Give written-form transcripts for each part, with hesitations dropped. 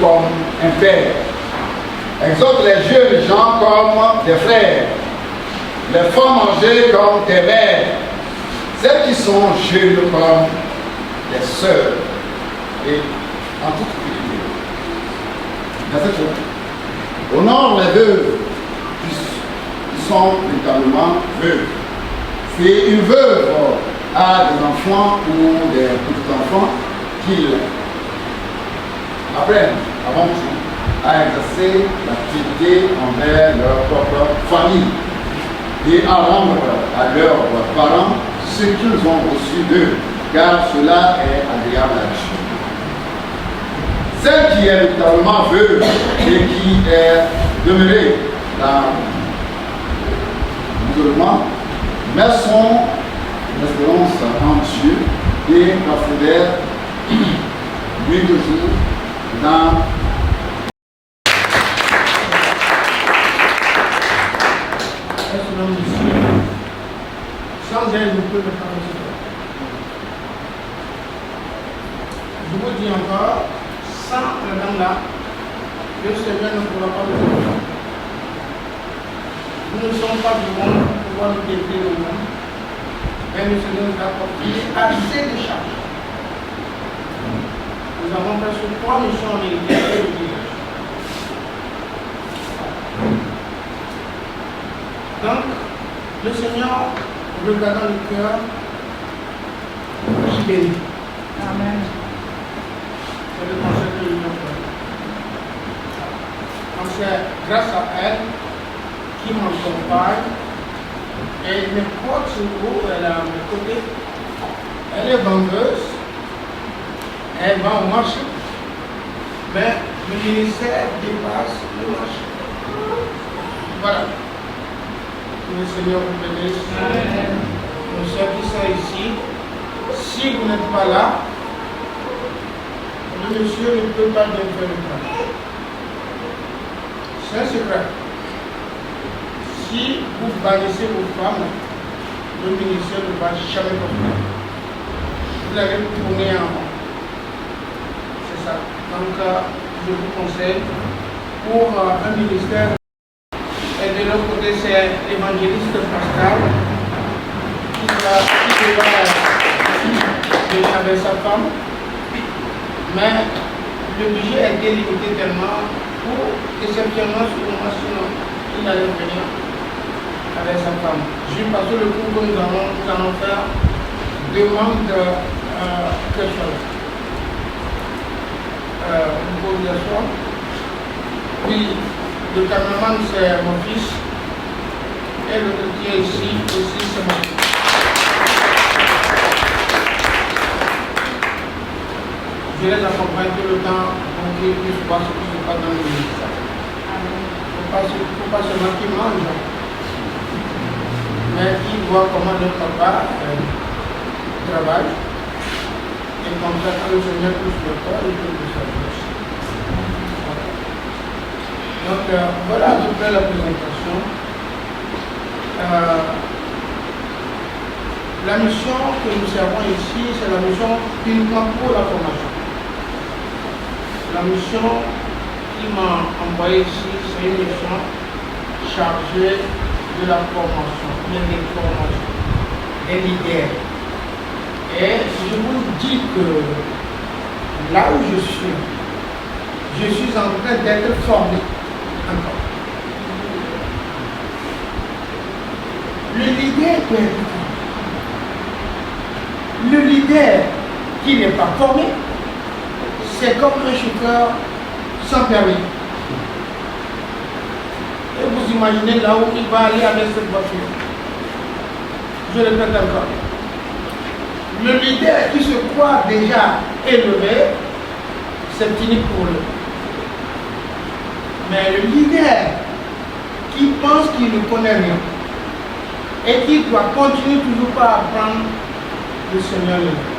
comme un père. Exhorte les jeunes gens comme des frères, les femmes âgées comme des mères, celles qui sont jeunes comme des sœurs, et en toute humilité. Verset 3. Honore les veuves qui sont véritablement veuves. Si une veuve a des enfants ou des petits-enfants, qu'ils apprennent avant tout à exercer l'activité envers leur propre famille et à rendre à leurs parents ce qu'ils ont reçu d'eux, car cela est agréable à Dieu. Celle qui est véritablement veuve et qui est demeurée dans l'isolement met son espérance en Dieu et considère lui toujours dans sans elle, nous pouvons ne pas recevoir. Je vous dis encore, sans madame-là, le Seigneur ne pourra pas nous aider. Nous ne sommes pas du monde pour pouvoir nous dédier au monde, mais le Seigneur nous a confié assez de charges. Nous avons presque 3 missions en Église et le village. Donc, le Seigneur, regardant le cœur, il bénit. Amen. C'est le conseil que nous avons. Donc c'est grâce à elle qui m'accompagne. Et n'importe où elle est à mes côtés. Elle est vendeuse. Elle va au marché. Mais le ministère dépasse le marché. Voilà. Le Seigneur vous bénisse. Nous ceux qui sont ici, si vous n'êtes pas là, le monsieur ne peut pas bien faire le travail. C'est un secret. Si vous bannissez vos femmes, le ministère ne va jamais comprendre. Vous allez tourner en rond. C'est ça. Donc, je vous conseille pour un ministère. Et de l'autre côté, c'est l'évangéliste Pascal qui va venir avec sa femme. Mais le budget est délimité tellement pour exceptionnellement sur le mois, sinon il allait venir avec sa femme. Juste parce que le cours que nous allons faire demande quelque chose. Vous pouvez vous asseoir. Oui. Le cameraman c'est mon fils et le qui est ici aussi c'est mon fils. Je les accompagne tout le temps pour qu'ils puissent voir ce qui se passe dans le ministère. Il ne faut pas seulement qu'ils mangent, mais qu'ils voient comment leur papa travaille. Et comme ça, quand le Seigneur touche le corps, il peut le savoir. Donc voilà à peu près la présentation. La mission que nous servons ici, c'est la mission uniquement pour la formation. La mission qui m'a envoyé ici, c'est une mission chargée de la formation, des formations, des leaders. Et je vous dis que là où je suis en train d'être formé. Encore. Le leader peut être formé. Le leader qui n'est pas formé, c'est comme un chauffeur sans permis. Et vous imaginez là où il va aller avec cette voiture. Je le répète encore. Le leader qui se croit déjà élevé, c'est fini pour lui. Mais le leader qui pense qu'il ne connaît rien et qui doit continuer toujours par apprendre, le Seigneur le fait.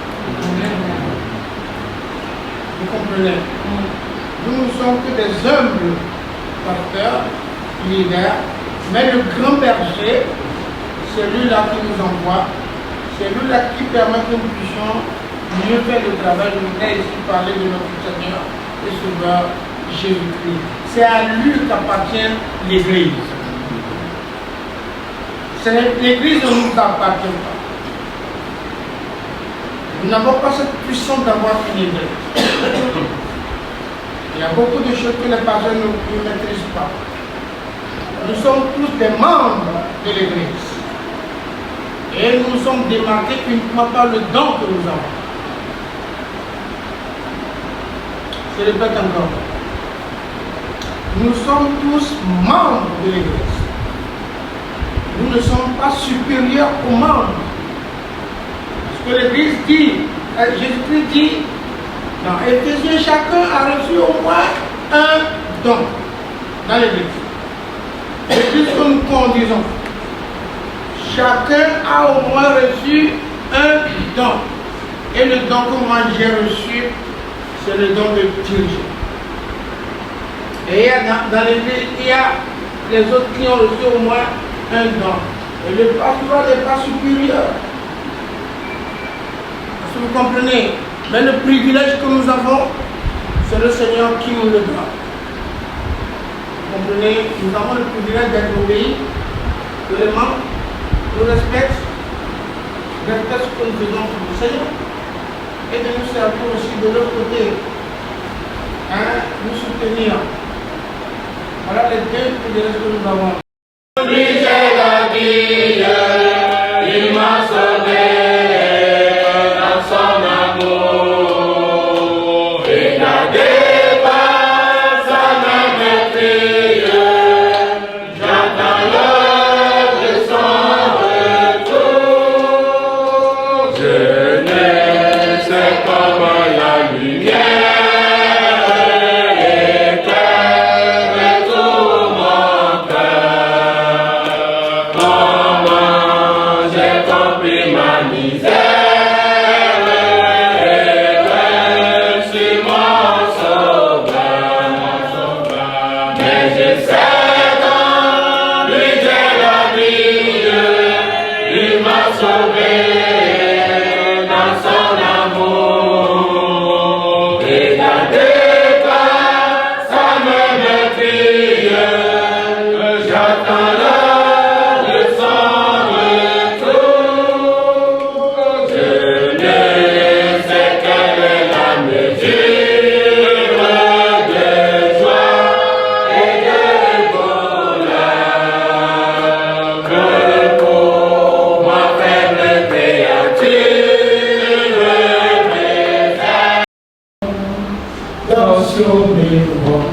Vous comprenez? Nous ne sommes que des humbles pasteurs, leaders, mais le grand berger, c'est lui-là qui nous envoie, c'est lui-là qui permet que nous puissions mieux faire le travail. Nous venons ici parler de notre Seigneur et Sauveur Jésus-Christ. C'est à lui qu'appartient l'Église. L'Église ne nous appartient pas. Nous n'avons pas cette puissance d'avoir une Église. Il y a beaucoup de choses que les pasteurs ne maîtrisent pas. Nous sommes tous des membres de l'Église. Et nous sommes démarqués uniquement par le don que nous avons. Je répète encore. Nous sommes tous membres de l'Église. Nous ne sommes pas supérieurs aux membres. Parce que l'Église dit, Jésus-Christ dit, dans Éphésiens, chacun a reçu au moins un don dans l'Église. L'Église que nous conduisons, chacun a au moins reçu un don. Et le don que moi j'ai reçu, c'est le don de diriger. Et dans l'Église, il y a les autres qui ont reçu au moins un don. Et le pasteur n'est pas supérieur. Est-ce que vous comprenez? Mais le privilège que nous avons, c'est le Seigneur qui nous le donne. Vous comprenez? Nous avons le privilège d'être obéis, que les membres nous respectent ce que nous faisons pour le Seigneur. Et de nous servir aussi de l'autre côté. Nous soutenir. Voilà les deux privilèges que nous avons. J'ai la vie, il m'a sauvé dans son amour. Il n'a dépassé sa maîtrise. J'attends l'heure de son retour. Je ne sais comment la lumière éclaire tout mon cœur. Comment j'ai compris ma misère et sur mon sauveur. Mais je sais qu'en lui j'ai la vie, il m'a sauvé dans son amour. Il a dépassé sa maîtrise. J'attends l'heure de son retour. Je ne sais quelle est la mesure de joie et de bonheur que pour ma faible créature m'est Dans mes bras,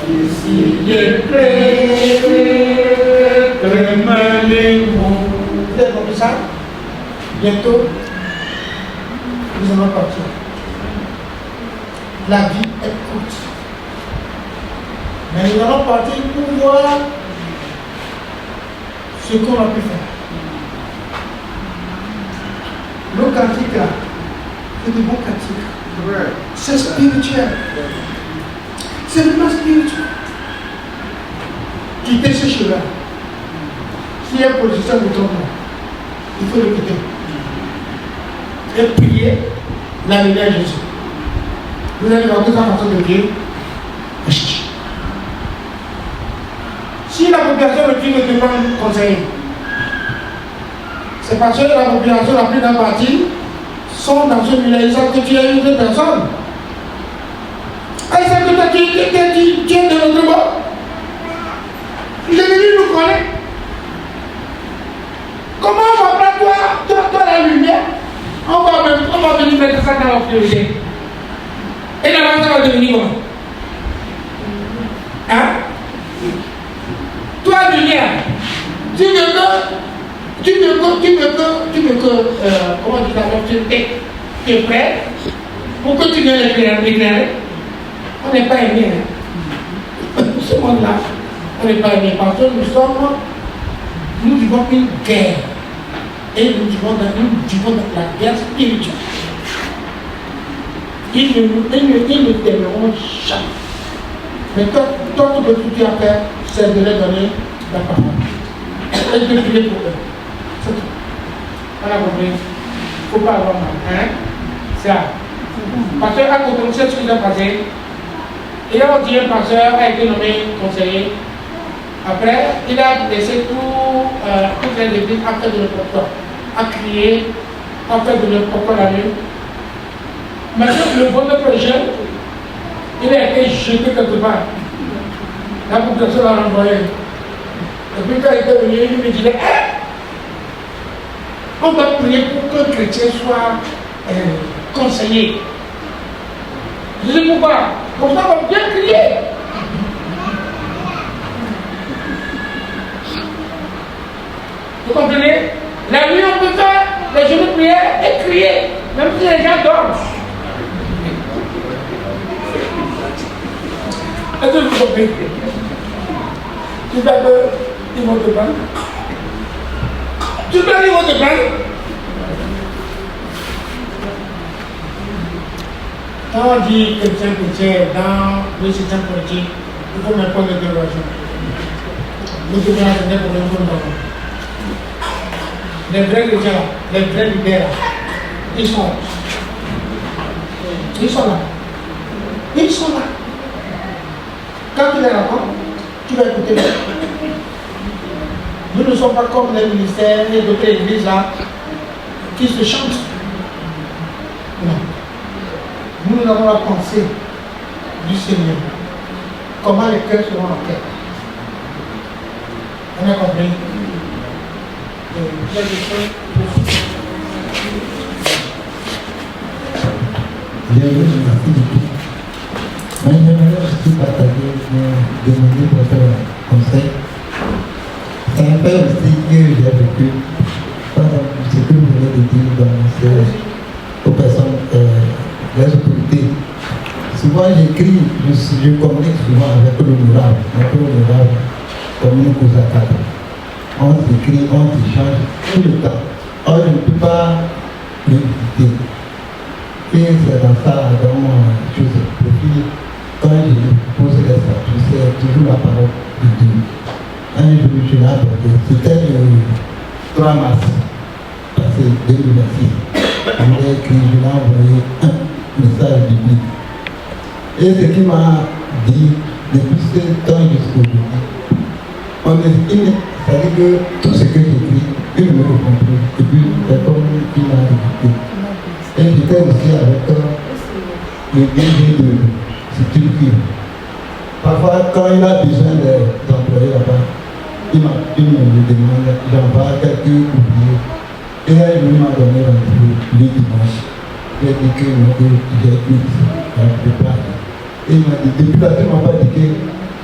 ici est prêt, vous avez compris ça? Bientôt, nous allons partir. La vie est courte. Mais nous allons partir pour voir ce qu'on a pu faire. Nos cantiques là, c'est de bons cantiques. C'est spirituel. C'est vraiment spirituel. Quitter ce chemin. S'il y a une position de ton nom, il faut le quitter. Et prier la lumière de Jésus. Vous allez voir toute la façon de Dieu. Si la population de Dieu ne demande conseil, c'est parce que la population, la plus grande partie, sont dans ce milieu, ils savent que tu es une autre personne. Ils savent que toi, tu es de notre bord. Jésus nous connaît. Comment on va prendre toi la lumière? On va venir mettre ça dans l'obscurité. Et là, ça va devenir quoi? Hein? Toi, lumière, tu veux que, comment tu t'appelles, tu es prêt pour que tu viennes l'éclairer. On n'est pas aimé. Hein? Ce monde-là, on n'est pas aimé parce que nous vivons une guerre. Et nous vivons dans la guerre spirituelle. Ils ne t'aimeront jamais. Mais toi, tout ce que tu as fait, c'est de leur donner la parole. Et de prier pour eux. C'est tout. On a compris. Il ne faut pas avoir mal. Hein? C'est ça. Parce qu'à côté de ce qui s'est passé, Il a dit un pasteur a été nommé conseiller. Après, il a laissé toutes les églises à faire de n'importe quoi, à crier, à faire de n'importe quoi la nuit. Maintenant, le bon projet, il a été jeté quelque part. La population l'a renvoyé. Et puis quand il était venu, il me disait, on va prier pour qu'un chrétien soit conseiller. Je dis pourquoi? Comme ça, on va bien crier. Vous comprenez? La nuit, on peut faire les jeunes prières et crier, même si les gens dorment. Est-ce que vous comprenez? Tu vas ils vont te prendre. Tu vas ils vont te prendre. Quand on dit chrétien, dans le système politique, il faut mettre de dévaluation. Nous devons attendre pour le monde. Les vrais chrétiens, les vrais leaders, ils sont là. Ils sont là. Ils sont là. Quand tu les rencontres, tu vas écouter. Nous ne sommes pas comme les ministères et d'autres églises là qui se chantent. Non. Nous avons la pensée du Seigneur. Comment les cœurs seront en paix. On a compris? Bienvenue, merci beaucoup. Moi, j'aimerais aussi partager, demander pour faire un conseil. C'est un peu aussi que j'ai vécu, par exemple, ce que vous venez de dire dans aux personnes, les autorités. Souvent, j'écris, je communique souvent avec l'honorable, comme une cause à cadre. On s'écrit, on s'échange tout le temps. Or, je ne peux pas le visiter. Et c'est dans ça, dans mon chose profil, quand je pose les statuts, c'est toujours la parole de Dieu. Un jour, je l'ai abordé. C'était le 3 mars, passé 2026. Je l'ai écrit, je l'ai envoyé un message biblique. Et ce qui m'a dit, depuis ce temps jusqu'aujourd'hui, on estime, c'est-à-dire que tout ce que j'écris, il me répond plus. Et puis, c'est comme il m'a écouté. Et j'étais aussi avec le DG de structure. Parfois, quand il a besoin d'employés là-bas, il me demande, j'envoie quelques ouvriers. Et là, il m'a donné rendez-vous le dimanche. Il a dit que j'ai eu la plupart. Et il m'a dit, depuis là, tu ne m'as pas dit que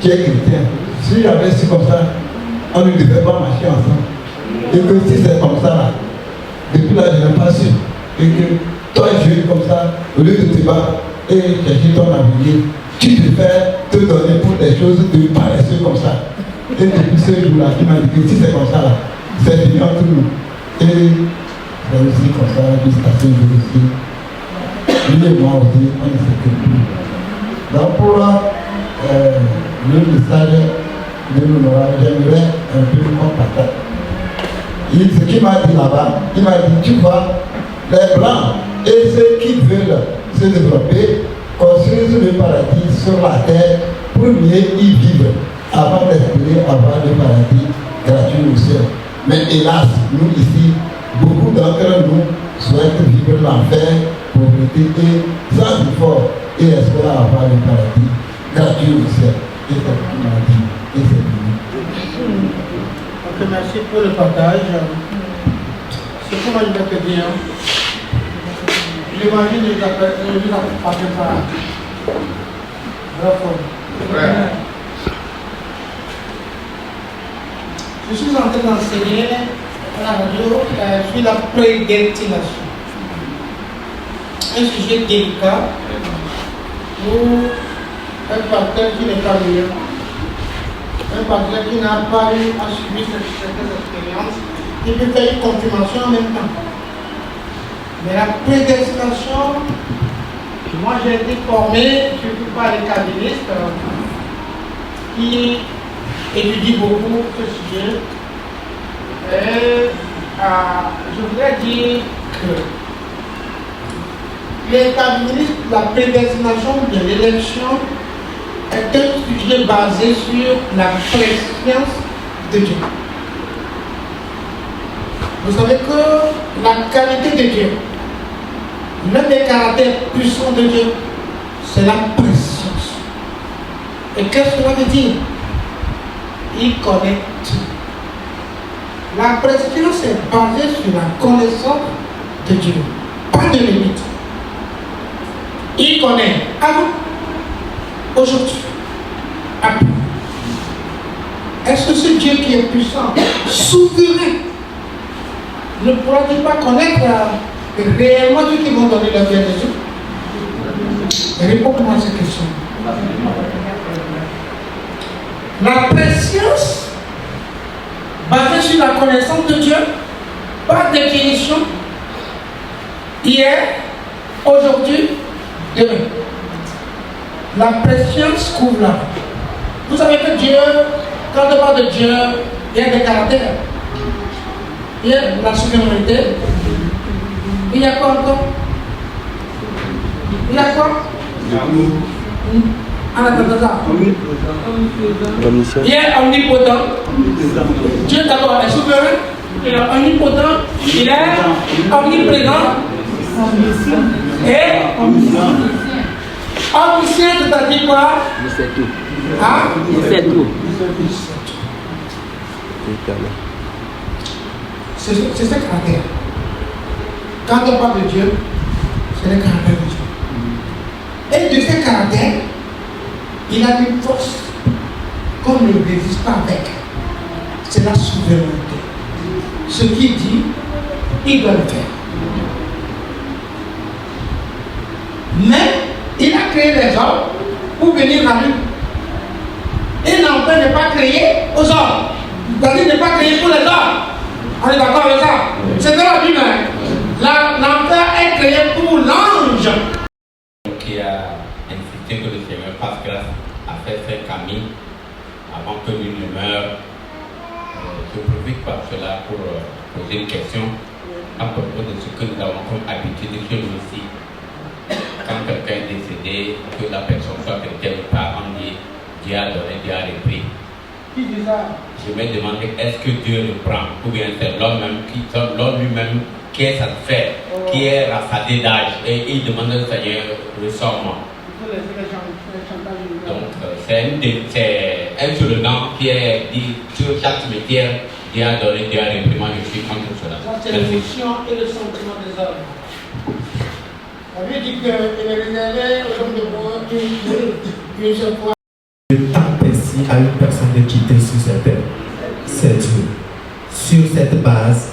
tu es chrétien. Si j'avais su comme ça, on ne devait pas marcher ensemble. Et que si c'est comme ça, là, depuis là, je n'ai pas su. Et que toi, je suis comme ça, au lieu de te battre et chercher ton avenir, tu préfères te donner pour des choses de paresseux comme ça. Et depuis ce jour-là, il m'a dit que si c'est comme ça, là, c'est fini entre nous. Et c'est aussi comme ça, jusqu'à ce jour aussi. Lui et moi aussi, on ne sait que plus. Donc pour le message de l'honorable, j'aimerais un peu qu'on partage. Ce qu'il m'a dit là-bas, il m'a dit, tu vois, les Blancs et ceux qui veulent se développer construisent le paradis sur la terre pour mieux y vivre avant d'espérer avoir le paradis gratuit au ciel. Mais hélas, nous ici, beaucoup d'entre nous souhaitent vivre l'enfer, pauvreté et sans effort et espérer avoir le paradis gratuit au ciel. Et c'est ce qu'il m'a dit. Et c'est fini. Ok, merci pour le partage. Ce que moi je vais te dire, l'évangile ne nous appartient pas. Bravo. Je suis en train d'enseigner à la radio sur la prédestination. Un sujet délicat pour un pasteur qui n'est pas venu, un pasteur qui n'a pas eu à subir certaines expériences, il peut faire une confirmation en même temps. Mais la prédestination, moi j'ai été formé surtout par les calvinistes qui étudient beaucoup ce sujet. Et je voudrais dire que les calvinistes, la prédestination de l'élection est un sujet basé sur la préscience de Dieu. Vous savez que la qualité de Dieu, l'un des caractères puissants de Dieu, c'est la préscience. Et qu'est-ce que cela veut dire? Il connaît tout. La préscience est basée sur la connaissance de Dieu. Pas de limite. Il connaît avant, aujourd'hui, après. Est-ce que ce Dieu qui est puissant, souverain, ne pourra-t-il pas connaître réellement ceux qui vont donner la vie à Jésus? Réponds-moi à cette question. La préscience basée sur la connaissance de Dieu, par définition, hier, aujourd'hui, demain. La préscience couvre là. Vous savez que Dieu, quand on parle de Dieu, il y a des caractères. Il y a la souveraineté. Il y a quoi encore? Il y a quoi? Il est omnipotent. Dieu d'abord est souverain. Il est omnipotent. Il est omniprésent. Et omniscient, c'est-à-dire quoi? Il sait tout. Hein? Il sait tout. C'est ce caractère. Quand on parle de Dieu, c'est le caractère de Dieu. Et de ce caractère, il a une force qu'on ne résiste pas avec. C'est la souveraineté. Ce qu'il dit, il doit le faire. Mais il a créé les hommes pour venir à lui. Et l'enfer n'est pas créé aux hommes. C'est-à-dire n'est pas créé pour les hommes. On est d'accord avec ça? C'est dans la Bible. L'enfer est créé pour l'ange. Qui a insisté que le Seigneur fasse grâce à faire Camille avant que lui ne meure. Je profite par cela pour poser une question à propos de ce que nous avons comme habitude chez nous aussi. Quand quelqu'un est décédé, que la personne soit chrétienne ou pas, on dit Dieu a donné, Dieu a repris. Qui dit ça? Je me demande est-ce que Dieu le prend ou bien c'est l'homme même l'homme lui-même qui est satisfait, qui est rassasié d'âge et il demande au Seigneur ressort-moi. Donc c'est un slogan qui est dit sur chaque cimetière Dieu a donné, Dieu a repris. Moi je suis contre cela. Ça c'est l'émotion et le sentiment des hommes. On lui dit qu'il est réservé aux hommes de bois une seule fois. Le temps ainsi à une personne de quitter sur cette terre, c'est Dieu. Sur cette base,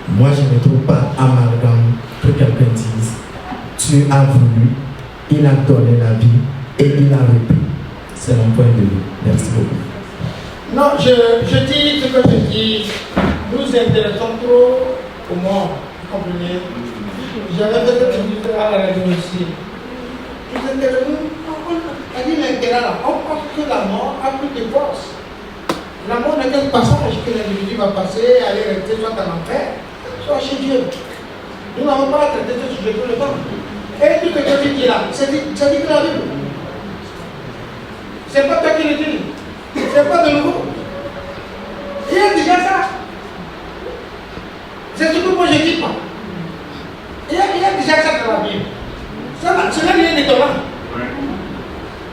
moi je ne trouve pas amalgame que quelqu'un dise Dieu a voulu, il a donné la vie et il a repris. C'est mon point de vue. Merci beaucoup. Non, je dis ce que je dis. Nous intéressons trop au monde. Vous comprenez? J'avais fait cette étude à la radio aussi. Nous intéressons. On dit l'intérêt là. On pense que la mort a plus de force. La mort n'est qu'un passage que l'individu va passer, aller rester soit en enfer, soit chez Dieu. Nous n'avons pas traité ce sujet tout le temps. Et tout ce que tu dis là, c'est dit que la Bible. C'est pas toi qui le dis. C'est pas de nouveau. Il y a déjà ça. C'est ce que moi je dis pas. Il y a déjà ça dans la Bible. Ça n'a rien d'étonnant.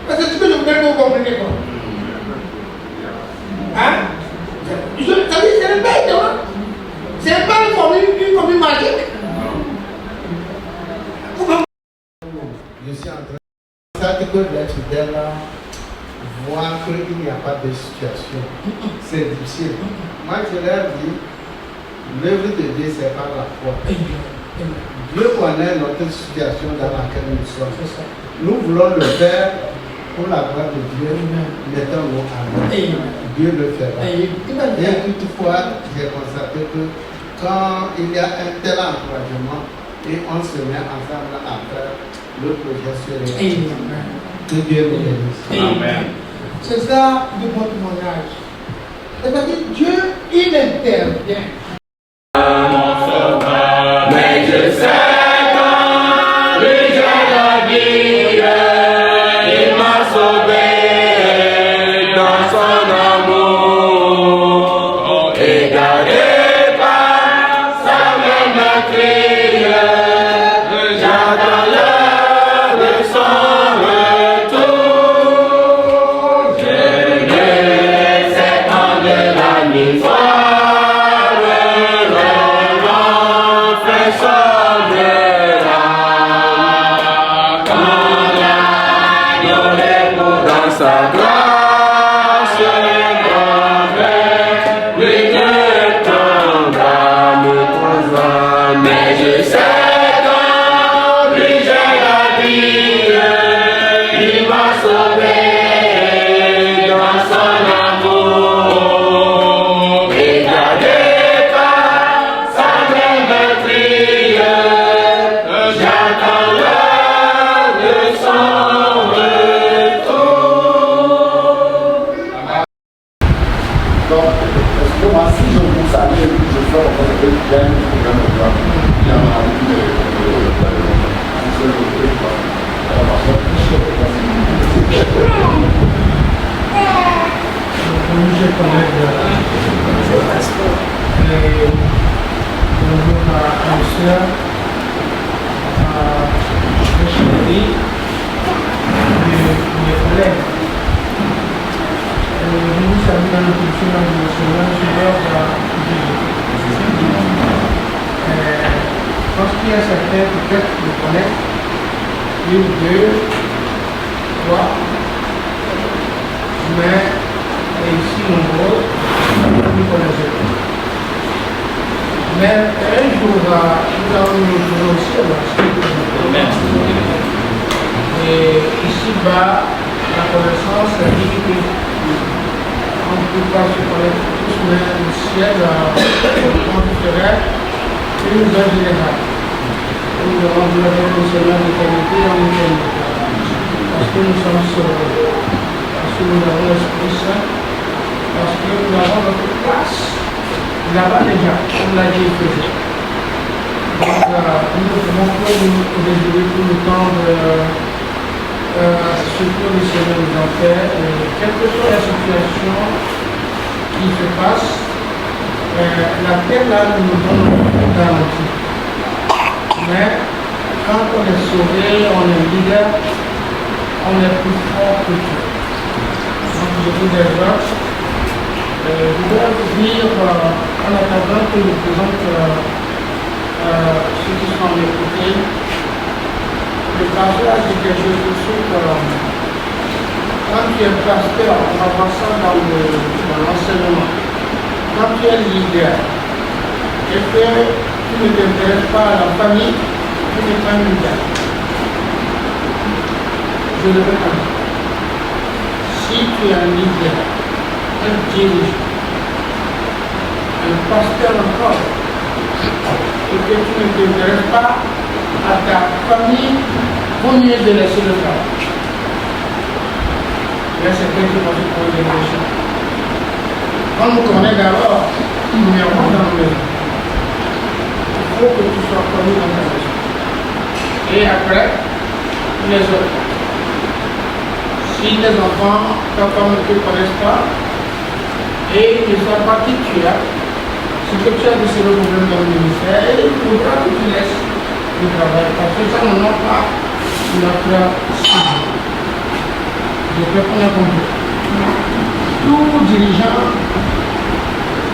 C'est ce que je voudrais que vous compreniez quoi. Hein? Ça dit c'est pas étonnant. C'est pas une formule magique. Je suis en train de que l'être d'elle voir qu'il n'y a pas de situation. C'est difficile. Moi je leur dis, l'œuvre de Dieu c'est par la foi. Dieu connaît notre situation dans laquelle nous sommes. Nous voulons le faire pour la gloire de Dieu, mettons-nous à Dieu. Dieu le fera. Et toutefois, j'ai constaté que quand il y a un tel encouragement et on se met ensemble à faire le projet sur les gens, que Dieu nous bénisse. Amen. C'est ça le bon témoignage. C'est-à-dire Dieu, il intervient. Mais je sais quand lui j'ai la vie, il m'a sauvé. sa grâce, grand-mère, lui ne tendra me croisera, mais je sais qu'en lui j'ai la vie, il m'a sauvé dans son amour, et gardé par sa même prière, j'attends l'heure de son retour. Donc, est-ce que moi, si je vous salue, je fais encore un peu de bien, il y a envie Je connais un soeur, un chéri, mes collègues. Je vous salue dans le culture nationale, je pense qu'il y a certains peut-être qui me connaissent, une, deux, trois, mais ici nombreux, vous connaissez pas. Mais un jour, nous allons nous trouver aussi à la suite. Et ici-bas, la connaissance est limitée. On ne peut pas se connaître tous, mais le ciel, le monde terrestre, il nous a général. Nous avons glorifié le Seigneur d'éternité en éternité. Parce que nous sommes sauvés. Parce que nous avons l'Esprit Saint. Parce que nous avons notre place là-bas déjà, comme l'a dit Éphésiens. Donc, nous ne pouvons pas nous réjouir tout le temps de ce que le Seigneur nous a fait. Quelle que soit la situation qui se passe, la paix là nous donne une garantie. Mais quand on est sauvé, on est leader, on est plus fort que tout. Donc, je vous exhorte. Je dois vous dire, en attendant que je présente ceux qui sont à mes côtés, le pasteur a dit quelque chose de suite. Quand tu es pasteur, on va voir ça dans l'enseignement. Quand tu es leader et que tu ne t'intéresses pas à la famille, tu n'es pas leader. Je le répète. Si tu es un leader, un dirigeant, un pasteur encore, et que tu ne t'intéresses pas à ta famille, il vaut mieux de laisser le travail. Il y a certains qui vont se poser des questions. On nous connaît d'abord, numéro dans la maison. Il faut que tu sois connu dans ta maison. Et après, les autres. Si les enfants, ta femme ne te connaissent pas, et ils ne savent pas qui tu es, ce que tu as décidé de problème dans le ministère, il faudra que tu laisses le travail, parce que ça n'en a pas notre cible. Je peux prendre un compte. Tout dirigeant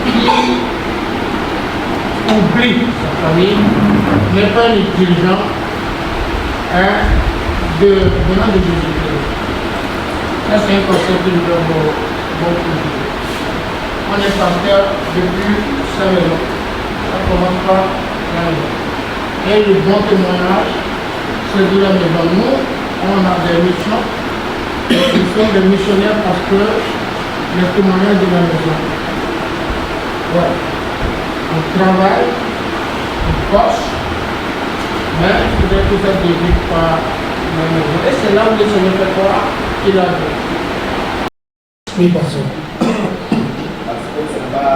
qui oublie sa famille n'est pas un dirigeant venant de Jésus-Christ. Ça, c'est un concept que nous devons beaucoup dire. On est pasteur depuis sa maison. Ça commence par la maison. Et le bon témoignage, c'est de la maison. Nous, on a des missions. Nous sommes des missionnaires parce que les témoignages de la maison. Ouais. On travaille, on poste, mais il faudrait que ça ne débute pas la maison. Et c'est là où le Seigneur fait croire qu'il a vu. Oui, pasteur. C'est pas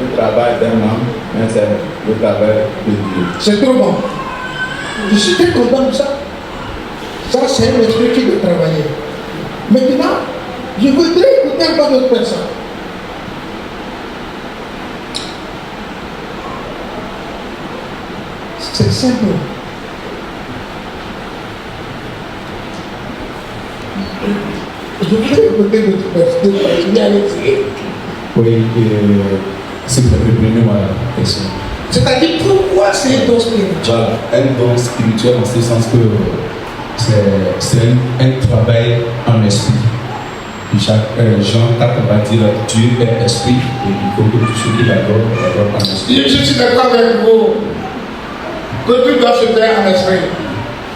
le travail d'un homme, mais c'est le travail de Dieu. C'est trop bon. Je suis très content de ça. Ça, c'est un esprit qui veut travailler. Maintenant, je voudrais écouter un peu d'autres personnes. C'est simple. Je voudrais écouter d'autres personnes. Oui, c'est répondre à la question. C'est-à-dire, pourquoi c'est un don spirituel? Voilà, un don spirituel en ce sens que c'est un travail en esprit. Jean 4 va dire Dieu est esprit et il faut que tout ce qui l'adore en esprit. Je suis d'accord avec vous que tout doit se faire en esprit.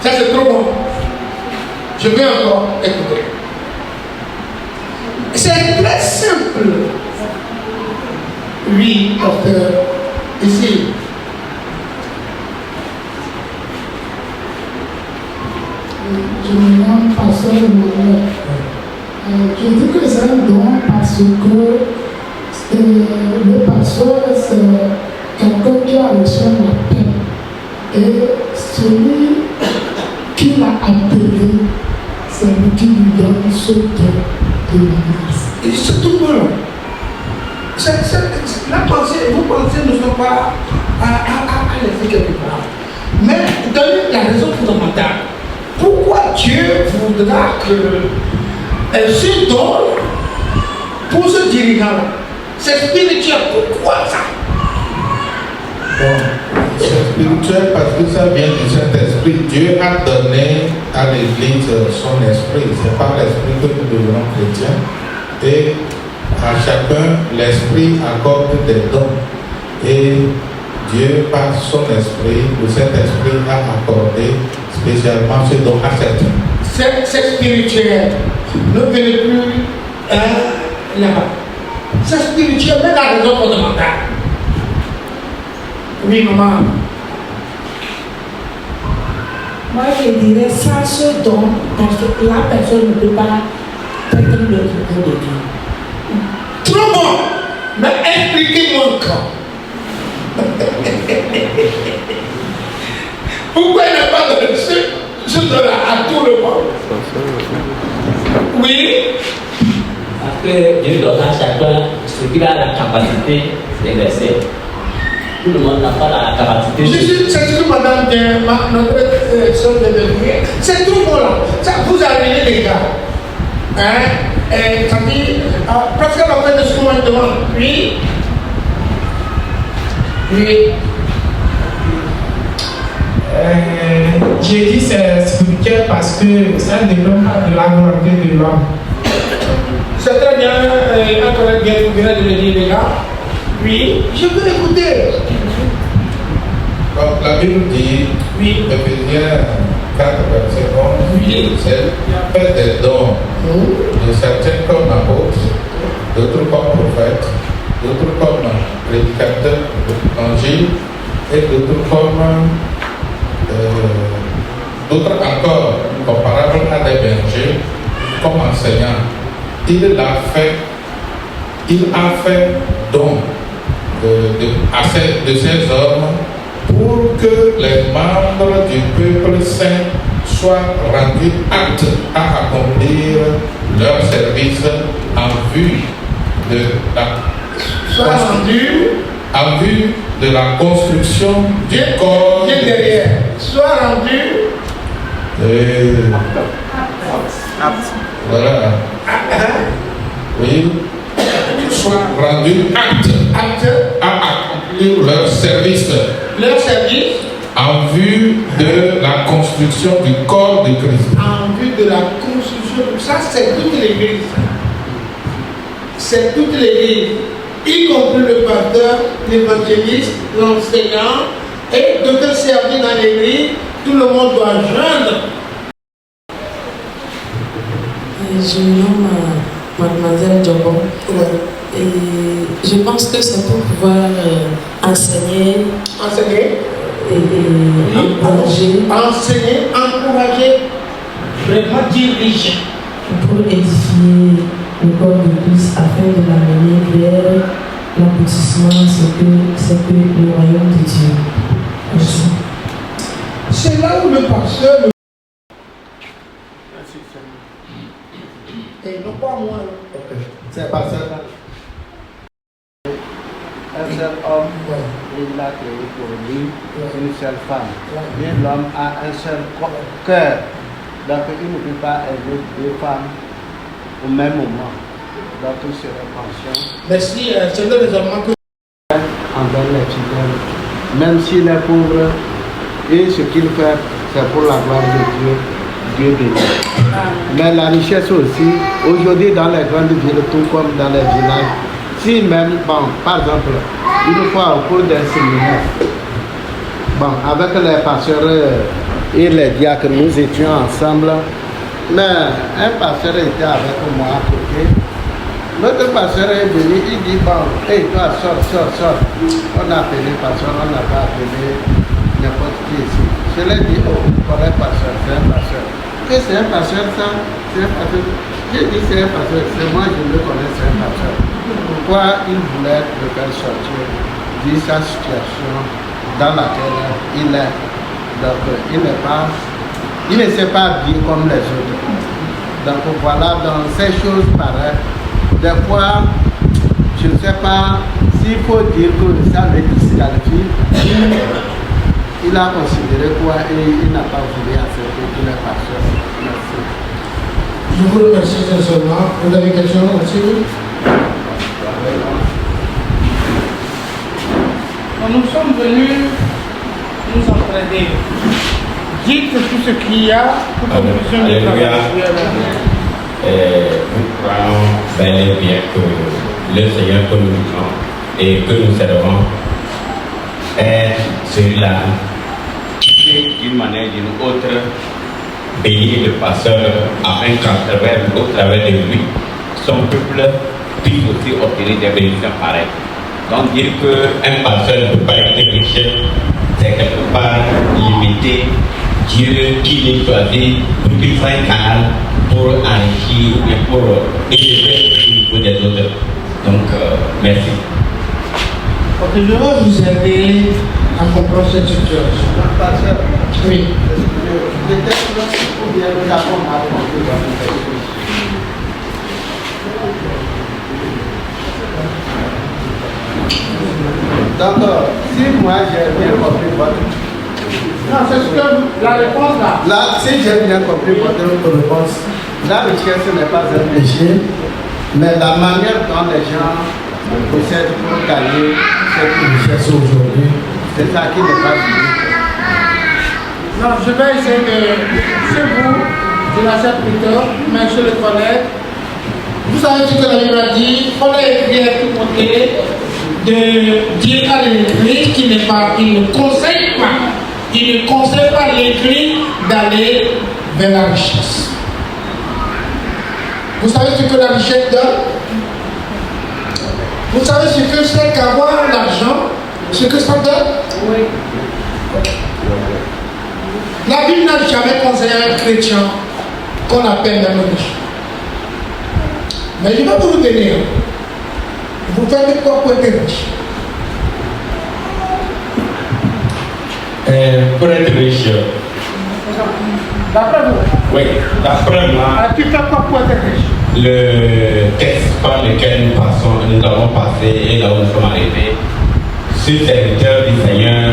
Ça c'est trop bon. Je vais encore écouter. C'est très simple. Oui, docteur. Ici. Je me nomme Pasteur Emmanuel. Je dis que c'est un don parce que le pasteur, c'est quelqu'un qui a reçu la paix. Et celui qui l'a appelé, c'est lui qui lui donne ce don de l'Église. C'est tout bon. La pensée, vos pensées ne sont pas à laisser quelque part. Mais donnez la raison fondamentale. Pourquoi Dieu voudra que ce don pour ce dirigeant-là, c'est spirituel? Pourquoi ça? Bon, c'est spirituel parce que ça vient du Saint-Esprit. Dieu a donné à l'Église son esprit. C'est par l'esprit que nous devenons chrétiens. Et à chacun, l'esprit accorde des dons. Et Dieu, par son esprit, le Saint-Esprit a accordé spécialement ce don à certains. C'est spirituel. Ne venez plus là-bas. C'est spirituel, mais la raison fondamentale. Oui, maman. Moi, je dirais ça, ce don, parce que la personne ne peut pas être le don de Dieu. Trop bon. Mais expliquez-moi encore. Pourquoi il n'a pas donné ce don-là à tout le monde? Oui. Parce que Dieu donne à chacun ce qu'il a la capacité d'exercer. Tout le monde n'a pas la capacité. C'est ce que madame notre soeur de dire. C'est tout bon là. Ça vous arrive les gars. Hein? Ça dit, parce qu'à la fin de ce que moi je demande, oui. Oui. J'ai dit c'est spirituel parce que ça ne dépend pas de la volonté de l'homme. C'est très bien, un collègue vient de le dire, les gars. Oui, je peux écouter. Donc la Bible dit, oui. Éphésiens 4, verset 11, oui. C'est fait des dons de certains comme apôtres, d'autres comme prophètes, d'autres comme prédicateurs de l'évangile et d'autres comme d'autres encore comparables à des bergers comme enseignants. Il a fait don de ces hommes pour que les membres du peuple saint soient rendus aptes à accomplir leur service en vue de la construction du corps. Soit rendu. Voilà. Oui. Soit rendu apte à accomplir leur service. Leur service. En vue de la construction du corps de Christ. En vue de la construction. Ça, c'est toute l'Église. C'est toute l'Église. Y compris le pasteur, l'évangéliste, l'enseignant et d'autres services dans l'Église. Tout le monde doit joindre. Je me nomme Mademoiselle Djobon. Et je pense que c'est pour pouvoir enseigner. Et encourager. Enseigner, encourager, vraiment diriger. Pour édifier le corps de Christ afin de l'amener vers l'aboutissement, c'est que le royaume de Dieu. Merci. C'est là où le pasteur. Et non pas moi. C'est pas ça. Un seul homme, il l'a créé pour lui, une seule femme. Et l'homme a un seul cœur. Donc il ne peut pas aimer deux femmes au même moment. Donc il serait conscient. Merci, c'est le raisonnement que. Envers les fidèles, même s'il est pauvre, et ce qu'il fait, c'est pour la gloire de Dieu. Dieu bénit. Mais la richesse aussi, aujourd'hui dans les grandes villes, tout comme dans les villages, si même, bon, par exemple, une fois au cours d'un séminaire, bon, avec les pasteurs et les diacres, nous étions ensemble, mais un pasteur était avec moi à côté. Notre pasteur est venu, il dit, bon, hey, toi, sors. On a appelé pasteur, on n'a pas appelé n'importe qui ici. Je lui ai dit, oh, vous connaissez pasteur, c'est un pasteur. Que c'est un pasteur ça? C'est un pasteur. J'ai dit c'est un pasteur, c'est moi je le connais, c'est un pasteur. Pourquoi il voulait le faire sortir de sa situation dans laquelle il est? Donc il ne s'est pas bien comme les autres. Donc voilà, dans ces choses pareilles, des fois, je ne sais pas s'il faut dire que ça le disqualifie. Il a considéré quoi et il n'a pas voulu accepter tous les pasteurs. Merci. Je vous remercie sincèrement. Vous avez quelque chose aussi? Nous sommes venus nous entraider. Dites tout ce qu'il y a pour que nous puissions les travailler. Nous croyons bel et bien que le Seigneur que nous vivons et que nous servons est celui-là qui, d'une manière ou d'une autre, bénit le pasteur afin qu'au travers de lui, son peuple puisse aussi obtenir des bénédictions pareilles. Donc dire qu'un pasteur ne peut pas être riche, c'est quelque part limiter Dieu qui l'ait choisi pour qu'il soit un canal pour enrichir ou bien pour élever le niveau des autres. Donc, merci. Ok, je vais vous aider à comprendre cette situation. Oui. Donc, si moi j'ai bien compris votre... Non, c'est ce que la réponse là. Là, si j'ai bien compris votre réponse, la richesse n'est pas un péché, mais la manière dont les gens possèdent pour gagner cette richesse aujourd'hui, c'est ça qui n'est pas fini. Non, je vais essayer de... Chez vous, je l'accepte plutôt, mais je le connais. Vous savez ce que la Bible a dit, il faut écrire à tout côté, de dire à l'Église qu'il ne conseille pas. Il ne conseille pas l'Église d'aller vers la richesse. Vous savez ce que la richesse donne? Vous savez ce que c'est qu'avoir l'argent? Ce que ça donne? Oui. La Bible n'a jamais conseillé à un chrétien qu'on appelle même riche. Mais je vais vous donner. Vous faites quoi pour être riche? Pour être riche. D'après vous? Oui, d'après moi. Tu fais quoi pour être riche? Le texte par lequel nous avons passé et là où nous sommes arrivés, ce serviteur du Seigneur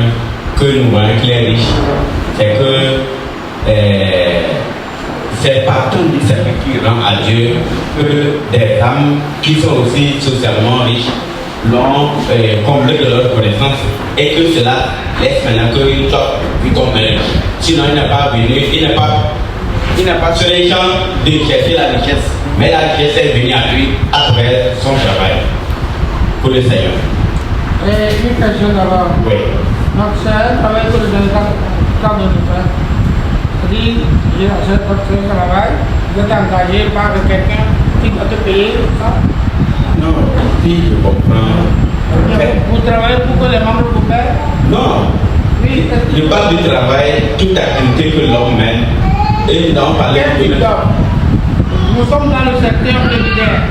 que nous voyons qu'il est riche, c'est que c'est partout du service qui rend à Dieu que des âmes qui sont aussi socialement riches l'ont comblé de leur connaissance et que cela laisse maintenant qu'il soit vu comme un riche. Sinon il n'est pas venu, il n'est pas sur les gens de chercher la richesse, mais la richesse est venue à lui à travers son travail pour le Seigneur. Et une question d'abord. Oui. Donc c'est un travail que le cadre de faire. C'est-à-dire, j'achète votre travail, vous êtes engagé par quelqu'un qui doit te payer ça? Non, si je comprends. Vous travaillez pour que les membres vous paient? Non. Oui. Je parle du travail, toute activité que l'homme mène. Et non, parler de nous sommes dans le secteur militaire.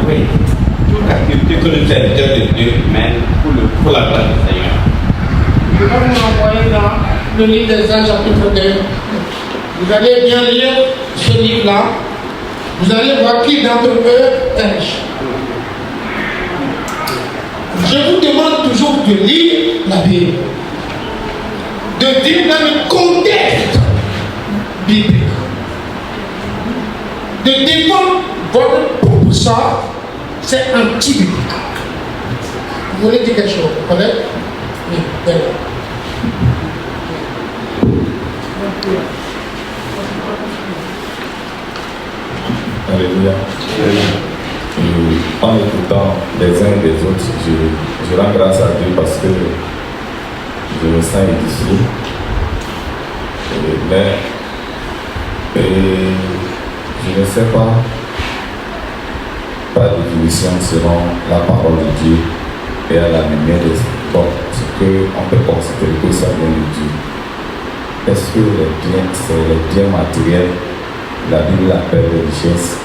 Oui. Toute activité que le serviteur de Dieu mène pour la gloire du Seigneur. Je vais vous envoyer dans le livre des Anges, chapitre 2. Vous allez bien lire ce livre-là. Vous allez voir qui d'entre eux est riche. Je vous demande toujours de lire la Bible, de dire dans le contexte biblique, de défendre votre propre sort, c'est anti-biblique. Vous voulez dire quelque chose, vous connaissez? Oui, d'accord. Alléluia. En écoutant les uns et les autres, je rends grâce à Dieu parce que je me sens édifié. Mais je ne sais pas de définition selon la parole de Dieu et à la lumière de ce qu'on peut considérer que ça vient de Dieu. Est-ce que c'est les biens matériels, la Bible appelle les richesses,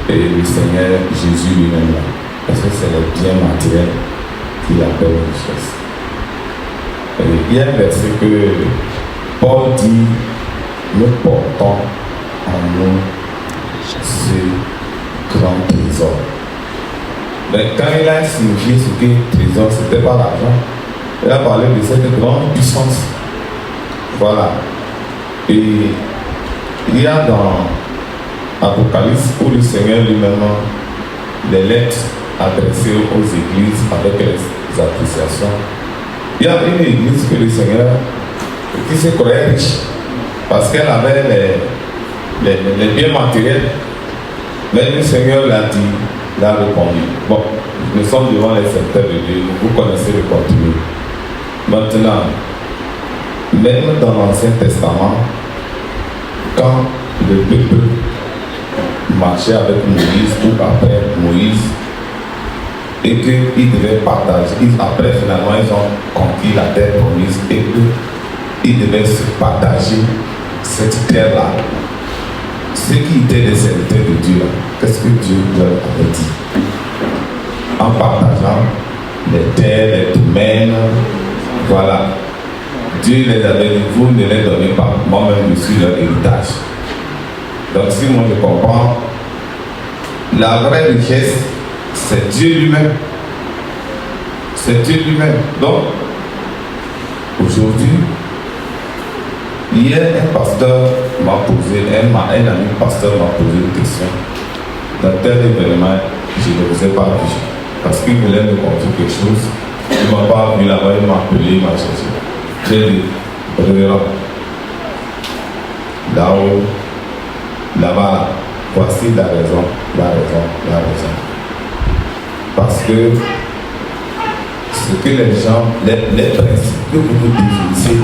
et le Seigneur Jésus lui-même, est-ce que c'est les biens matériels qu'il appelle les richesses? Il y a un verset que Paul dit, nous portons en nous ce grand trésor. Mais quand il a signifié ce qu'est trésor, ce n'était pas l'argent. Il a parlé de cette grande puissance. Voilà. Et il y a dans Apocalypse où le Seigneur lui-même les lettres adressées aux églises avec les appréciations. Il y a une église que le Seigneur qui se croyait riche parce qu'elle avait les biens matériels. Mais le Seigneur l'a dit, l'a répondu. Bon, nous sommes devant les secteurs de Dieu, vous connaissez le contenu. Maintenant, même dans l'Ancien Testament, quand le peuple marchait avec Moïse ou après Moïse, et qu'ils devaient partager, après finalement ils ont conquis la terre promise et qu'ils devaient se partager cette terre-là. Ceux qui étaient des serviteurs de Dieu, qu'est-ce que Dieu leur avait dit? En partageant les terres, les domaines, voilà. Dieu les avait dit, vous ne les donnez pas, moi-même je suis leur héritage. Donc si moi je comprends, la vraie richesse, c'est Dieu lui-même. C'est Dieu lui-même. Donc, aujourd'hui, hier, un pasteur m'a posé, un ami pasteur m'a posé une question. Dans tel événement, je ne vous ai pas vu. Parce qu'il voulait me confier quelque chose. Il ne m'a pas vu là-bas, il m'a appelé, il m'a cherché. J'ai dit, révérend, là-haut, là-bas, voici la raison, la raison, la raison. Parce que ce que les gens, les principes que vous nous définissez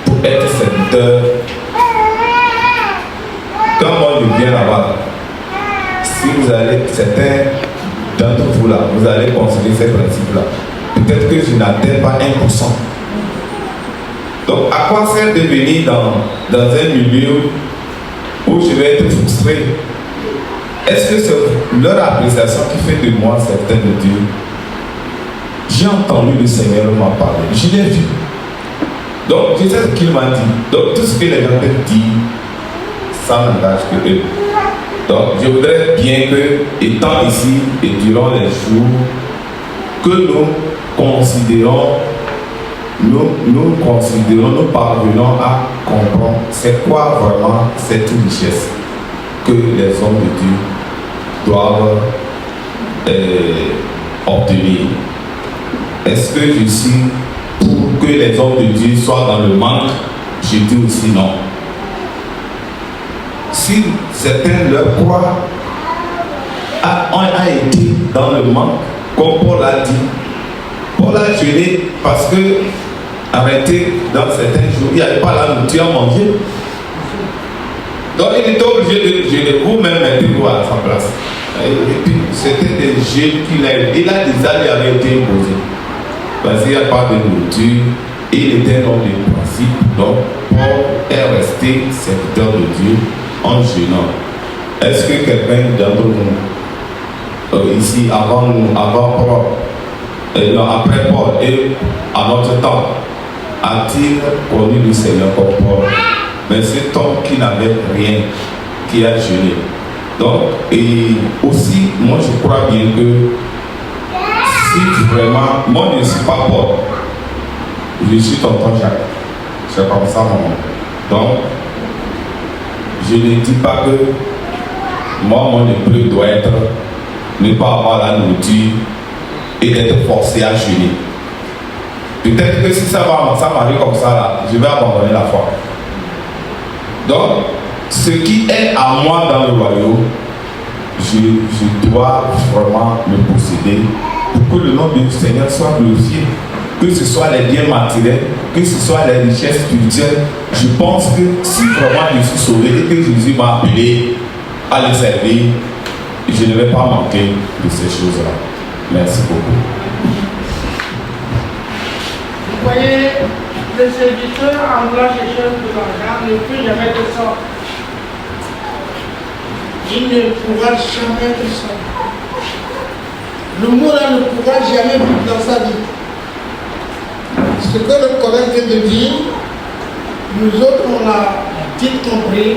pour être serviteur, quand moi je viens là-bas, si vous allez, certains d'entre vous là, vous allez considérer ces principes-là. Peut-être que je n'atteins pas 1%. Donc, à quoi sert de venir dans un milieu où je vais être frustré? Est-ce que c'est leur appréciation qui fait de moi certain de Dieu? J'ai entendu le Seigneur m'en parler, je l'ai vu. Donc, je sais ce qu'il m'a dit. Donc, tout ce que les gens peuvent dire, ça n'engage que eux. Donc, je voudrais bien que, étant ici et durant les jours, que nous considérons, nous parvenons à comprendre c'est quoi vraiment cette richesse que les hommes de Dieu doivent obtenir. Est-ce que je suis pour que les hommes de Dieu soient dans le manque? Je dis aussi non. Si certains leur croient a été dans le manque, comme Paul a dit, Paul a jeûné parce que arrêté dans certains jours, il n'y avait pas la nourriture à manger. Donc il était obligé de jeûner. Vous-même mettez-vous à sa place. Et puis c'était des jeûnes qu'il a eu. Il a déjà lui avait été imposé. Parce qu'il n'y a pas de nourriture. Il était un homme de principe. Donc Paul est resté serviteur de Dieu en jeûnant. Est-ce que quelqu'un d'entre nous, ici, avant nous, avant Paul, non, après Paul et à notre temps, a-t-il connu le Seigneur comme Paul? Mais cet homme qui n'avait rien, qui a jeûné. Donc, et aussi, moi je crois bien que si vraiment, moi je ne suis pas Paul, je suis tonton Jacques. C'est comme ça mon nom. Donc, je ne dis pas que moi mon épreuve doit être ne pas avoir la nourriture et d'être forcé à jeûner. Peut-être que si ça m'arrive comme ça là, je vais abandonner la foi. Donc, ce qui est à moi dans le royaume, je dois vraiment le posséder pour que le nom du Seigneur soit glorifié. Que ce soit les biens matériels, que ce soit les richesses spirituelles. Je pense que si vraiment je suis sauvé et que Jésus m'a appelé à le servir, je ne vais pas manquer de ces choses-là. Merci beaucoup. Vous voyez, le serviteur en voulant chercher de l'argent ne peut jamais être ça. Il ne pourra jamais être ça. Le mot là ne pourra jamais vivre dans sa vie. Ce que le collègue vient de dire, nous autres on l'a dit compris.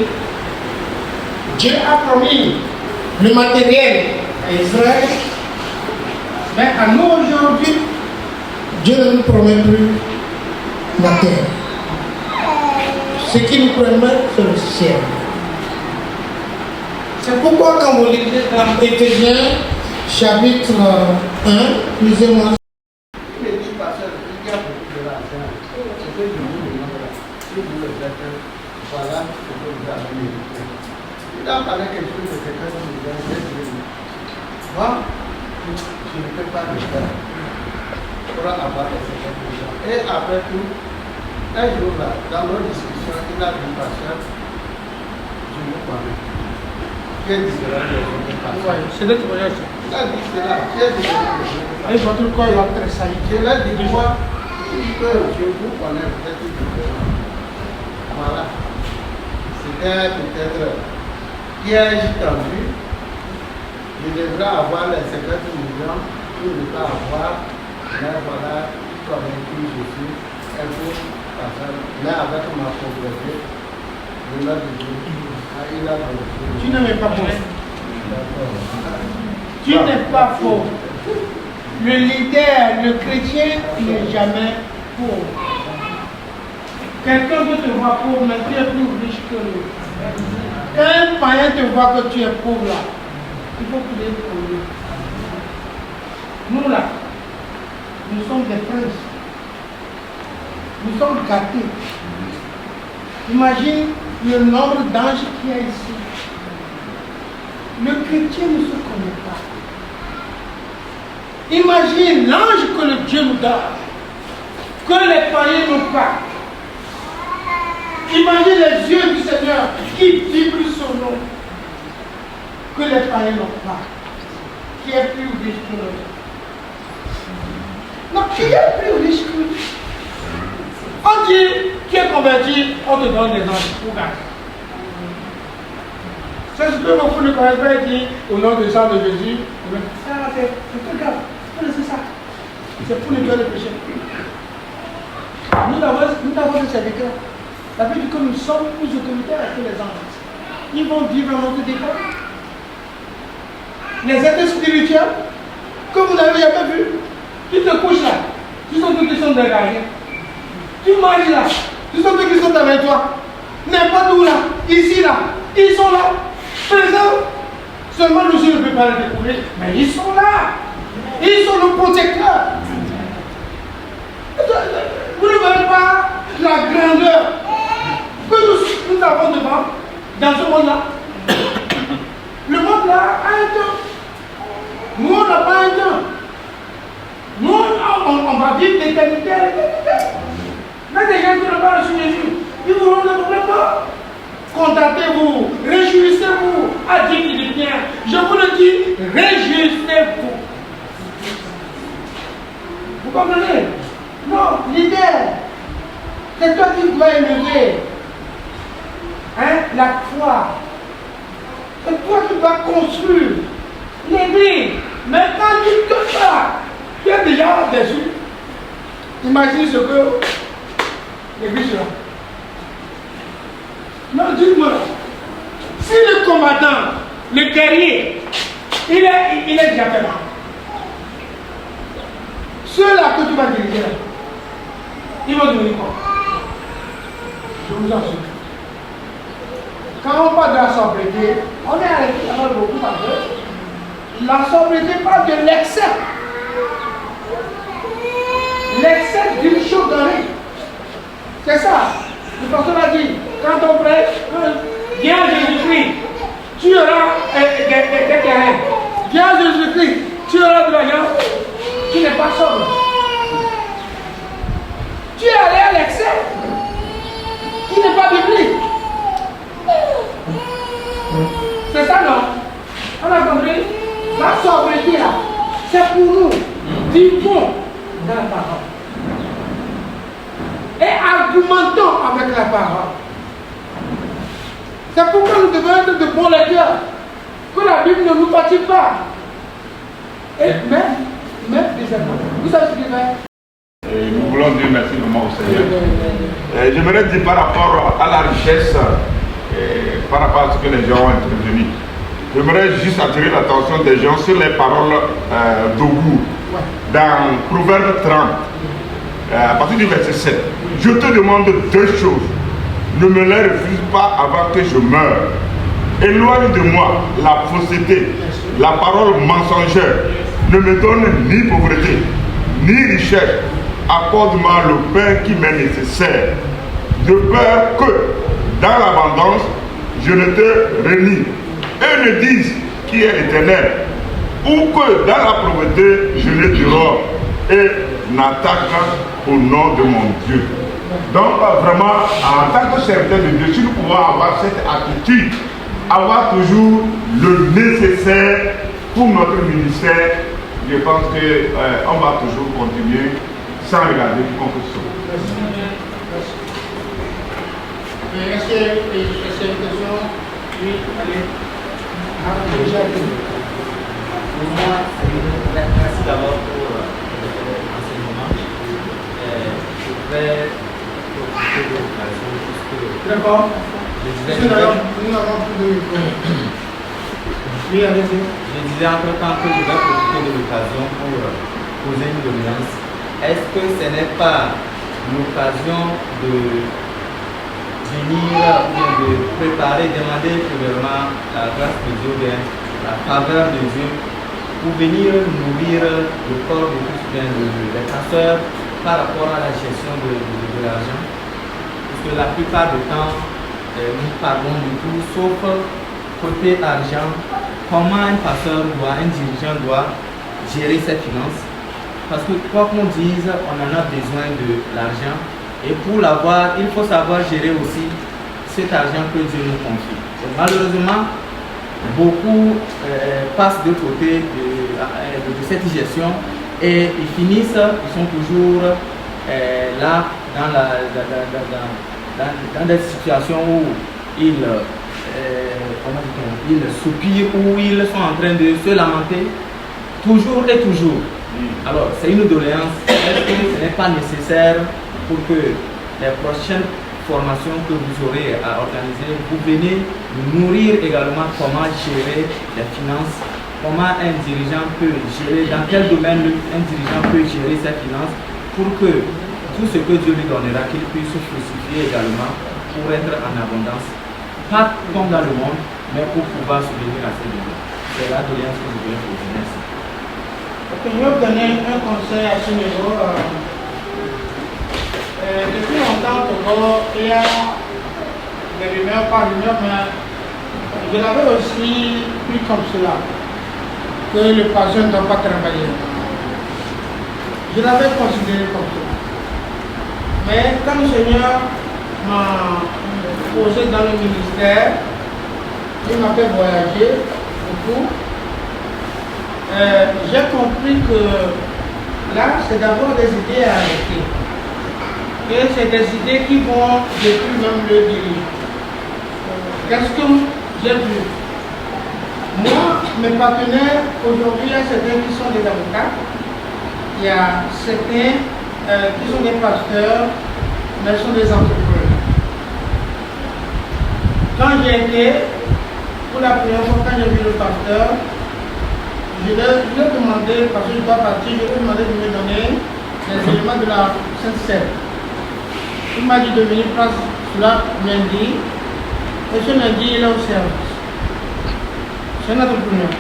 Dieu a promis le matériel à Israël, mais à nous aujourd'hui, Dieu ne nous promet plus la terre. Ce qui nous promet, c'est le ciel. C'est pourquoi quand vous lisez dans Éphésiens chapitre 1, lisez-moi. Voilà ce que vous avez dit. Il a parlé quelque chose de quelqu'un qui nous a dit. Moi, je ne peux pas le faire pour avoir les 50 millions. Et après tout, un jour là, dans nos discussions, il a dit, pasteur, je me connais. Qui est différent des autres pasteurs? C'est notre voyage. Il a dit cela. Qui est différent des autres pasteurs? Il faut tout quoi, il va très saillir. Je l'ai dit, moi, je vous connais peut-être différent. Voilà. C'était peut-être piège tendu. Je devrais avoir les 50 millions pour ne pas avoir. Mais voilà, convaincu je suis un peu passage. Mais avec ma pauvreté, je l'ai dit. Il a dit. Tu n'es pas faux. Tu n'es pas faux. Le leader, le chrétien, n'est jamais pauvre. Quelqu'un veut te voir pauvre, mais tu es plus riche que lui. Quand un païen te voit que tu es pauvre là, il faut prier pour lui. Nous là, nous sommes des princes. Nous sommes gâtés. Imagine le nombre d'anges qu'il y a ici. Le chrétien ne se connaît pas. Imagine l'ange que le Dieu nous donne, que les païens n'ont pas. Imagine les yeux du Seigneur qui vibrent son nom, que les païens n'ont pas, qui est plus riche que l'autre. Non, qui est plus riche que lui. On dit, tu es converti, on te donne des anges pour garder. C'est ce que mon fou ne connaît pas dit au nom du sang de Jésus. Ça, c'est tout grave. C'est ça. C'est pour nettoyer le péché. Nous avons des serviteurs. La Bible dit que nous sommes plus autoritaires que les anges. Ils vont vivre à notre départ. Les êtres spirituels, que vous n'avez jamais vu, tu te couches là, tu sens que tu sont des gardiens. Tu manges là, tu sens que tu sont avec toi. N'importe où là, ici là, ils sont là, présents. Seulement nous ne pouvons pas les découvrir, mais ils sont là. Ils sont nos protecteurs. Vous ne voyez pas la grandeur que nous avons devant, dans ce monde-là. Le monde-là a un temps. Nous, on n'a pas un temps. Nous, on va vivre d'éternité à l'éternité. Mais des gens qui n'ont pas reçu Jésus, ils vous rendent le problème pas. Contentez-vous, réjouissez-vous, a dit qu'il est bien. Je vous le dis, réjouissez-vous. Vous comprenez? Non, l'idée, c'est toi qui dois élever la foi. C'est toi qui dois construire l'église. Mais quand tu te fais, tu es déjà déçu. Imagine ce que l'église là. Non, dis-moi, si le combattant, le guerrier, il est déjà fait là. Ceux-là que tu vas diriger là, ils vont devenir quoi? Je vous en supplie. Quand on parle de la sobriété, on est arrêté là-bas beaucoup parce que la sobriété parle de l'excès. L'excès d'une chose donnée. C'est ça. Le pasteur a dit, quand on prêche, viens C'est ça, non? On a compris? La sobriété, là, c'est pour nous. Vivons dans la parole. Et argumentons avec la parole. C'est pourquoi nous devons être de bons lecteurs. Que la Bible ne nous fatigue pas. Et même deuxièmement, vous savez ce qu'il fait? Et nous voulons dire merci vraiment au Seigneur. J'aimerais dire par rapport à la richesse, par rapport à ce que les gens ont intervenu. J'aimerais juste attirer l'attention des gens sur les paroles d'Ogu dans Proverbe 30, à partir du verset 7. Je te demande deux choses. Ne me les refuse pas avant que je meure. Éloigne de moi la fausseté, la parole mensongère. Ne me donne ni pauvreté, ni richesse. Accorde-moi le pain qui m'est nécessaire. De peur que, dans l'abondance, je ne te renie. Eux ne disent qui est l'Éternel. Ou que, dans la pauvreté, je ne dérore. Et n'attaque au nom de mon Dieu. Donc, vraiment, en tant que serviteur de Dieu, si nous pouvons avoir cette attitude, avoir toujours le nécessaire pour notre ministère, je pense qu'on va toujours continuer sans regarder contre ce. Est-ce qu'il y a une question? Oui, allez. Pour moi, merci d'abord pour l'enseignement. Je voudrais profiter de l'occasion puisque. D'accord. Nous n'avons plus de micro. Oui, allez-y. Je disais entre-temps que je vais profiter de l'occasion pour poser une doléance. Est-ce que ce n'est pas l'occasion de venir ou de préparer, demander premièrement la grâce de Dieu, bien, la faveur de Dieu, pour venir nourrir le corps de tous les pasteurs par rapport à la gestion de l'argent? Parce que la plupart du temps, nous parlons de tout, sauf côté argent, comment un pasteur doit, un dirigeant doit gérer ses finances. Parce que quoi qu'on dise, on en a besoin de l'argent. Et pour l'avoir, il faut savoir gérer aussi cet argent que Dieu nous confie. Et malheureusement, beaucoup passent de côté de cette gestion et ils finissent, ils sont toujours là dans des situations où ils soupirent, où ils sont en train de se lamenter, toujours et toujours. Alors, c'est une doléance. Est-ce que ce n'est pas nécessaire pour que les prochaines formations que vous aurez à organiser, vous venez nourrir également comment gérer les finances, comment un dirigeant peut gérer, dans quel domaine un dirigeant peut gérer ses finances pour que tout ce que Dieu lui donnera, qu'il puisse se fructifier également pour être en abondance. Pas comme dans le monde, mais pour pouvoir subvenir à ces besoins. C'est la doléance que je voulais poser. Merci. Ok, je vais vous donner un conseil à ce niveau. Depuis longtemps, il y a des rumeurs, pas rumeurs, mais je l'avais aussi pris comme cela, que le pasteur ne doit pas travailler. Je l'avais considéré comme cela. Mais quand le Seigneur m'a posé dans le ministère, il m'a fait voyager beaucoup. J'ai compris que là, c'est d'abord des idées à arrêter. Et c'est des idées qui vont détruire même le dirigeant. Qu'est-ce que j'ai vu? Moi, mes partenaires, aujourd'hui, il y a certains qui sont des avocats, il y a certains qui sont des pasteurs, mais sont des entrepreneurs. Quand j'ai été, pour la première fois, quand j'ai vu le pasteur, je lui ai demandé, parce que je dois partir, je lui ai demandé de me donner les éléments de la Sainte-Seine. Il m'a dit de venir prendre cela lundi, et ce lundi, il est au service. C'est un entrepreneur.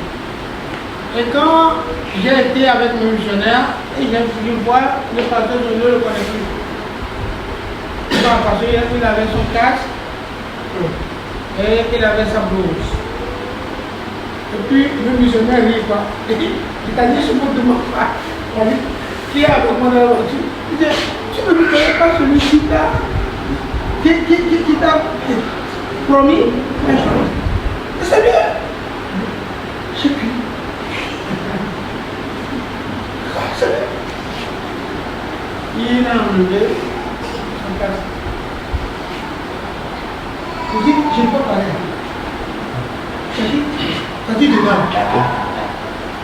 Et quand j'ai été avec mes missionnaires, et je vois le pasteur, je ne le connais plus. Parce qu'il avait son casque, et il avait sa blouse. Et puis le missionnaire dit quoi? Il t'a dit, je me demande pas. Qui est avec moi dans la voiture? Il dit, tu ne me connais pas celui-ci là qui t'a promis quelque chose. grandi dedans.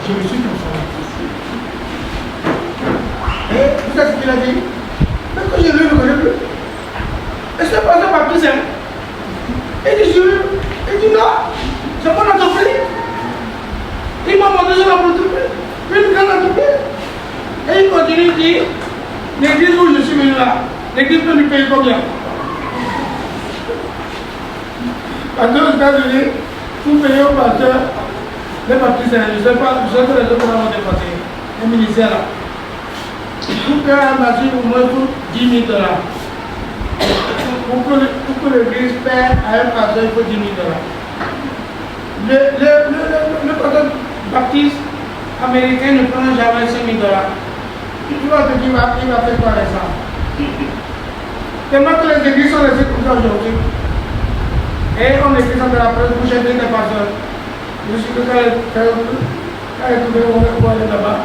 Je me suis transformé. Et vous savez ce qu'il a dit? Mais quand je le reconnais plus. Et c'est pas ça baptiste. Il dit, il dit non, c'est pas notre entreprise. Il m'a montré sur la entreprise. Une grande entreprise. Et il continue, il dit, l'église où je suis venu là, l'église peut nous payer combien? Parce que aux États-Unis, vous payez au pasteur, les baptistes, je ne sais pas, je sais que les autres ont dépassé, les ministères là. Vous payez un baptiste au moins pour 10 000 $. Pour que l'église paie à un pasteur, il faut 10 000 $. Le pasteur baptiste américain ne prend jamais 5 000 $. Tu vois ce qu'il va faire quoi avec ça? Tellement que les églises sont restées comme ça aujourd'hui. Et on écrit ça de la presse, vous cherchez des pasteurs. Je suis que quand elle est trouvée, on va aller là-bas.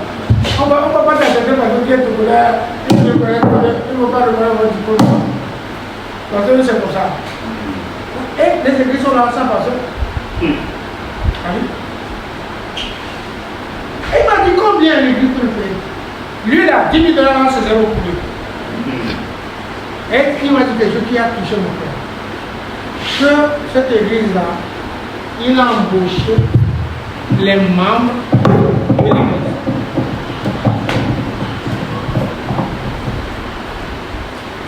On ne va pas t'accepter parce que tu es tout là, il ne veut pas reconnaître votre diplôme. Parce que c'est comme ça. Et les églises sont là sans pasteurs. Et il m'a dit combien l'église peut le payer. Lui là, 10 000 $, c'est zéro pour lui. Et il m'a dit quelque chose qui a touché mon cœur. Que cette église-là, il a embauché les membres de l'église.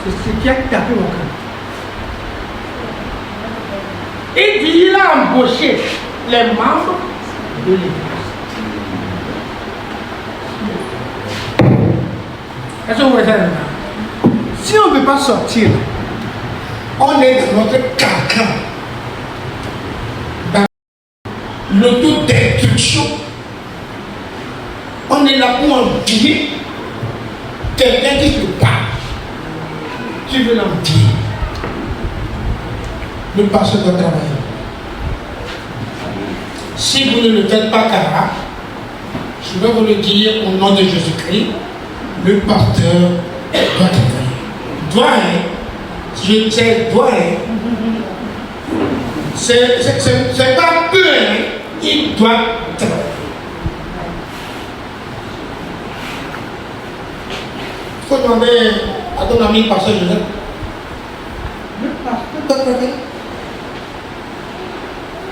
C'est ce qui a tapé mon cœur. Il dit il a embauché les membres de l'église. Est-ce que vous voyez ça maintenant? Si on ne veut pas sortir, on est dans notre carcan, dans l'autodestruction. On est là pour envier quelqu'un qui te parle. Tu veux l'envier. Le pasteur doit travailler. Si vous ne le faites pas, Cara, je vais vous le dire au nom de Jésus-Christ, le pasteur doit travailler. Doit, je sais, doit, c'est pas peu, il doit travailler. Il faut demander à ton ami pasteur Joseph. Le pasteur doit travailler.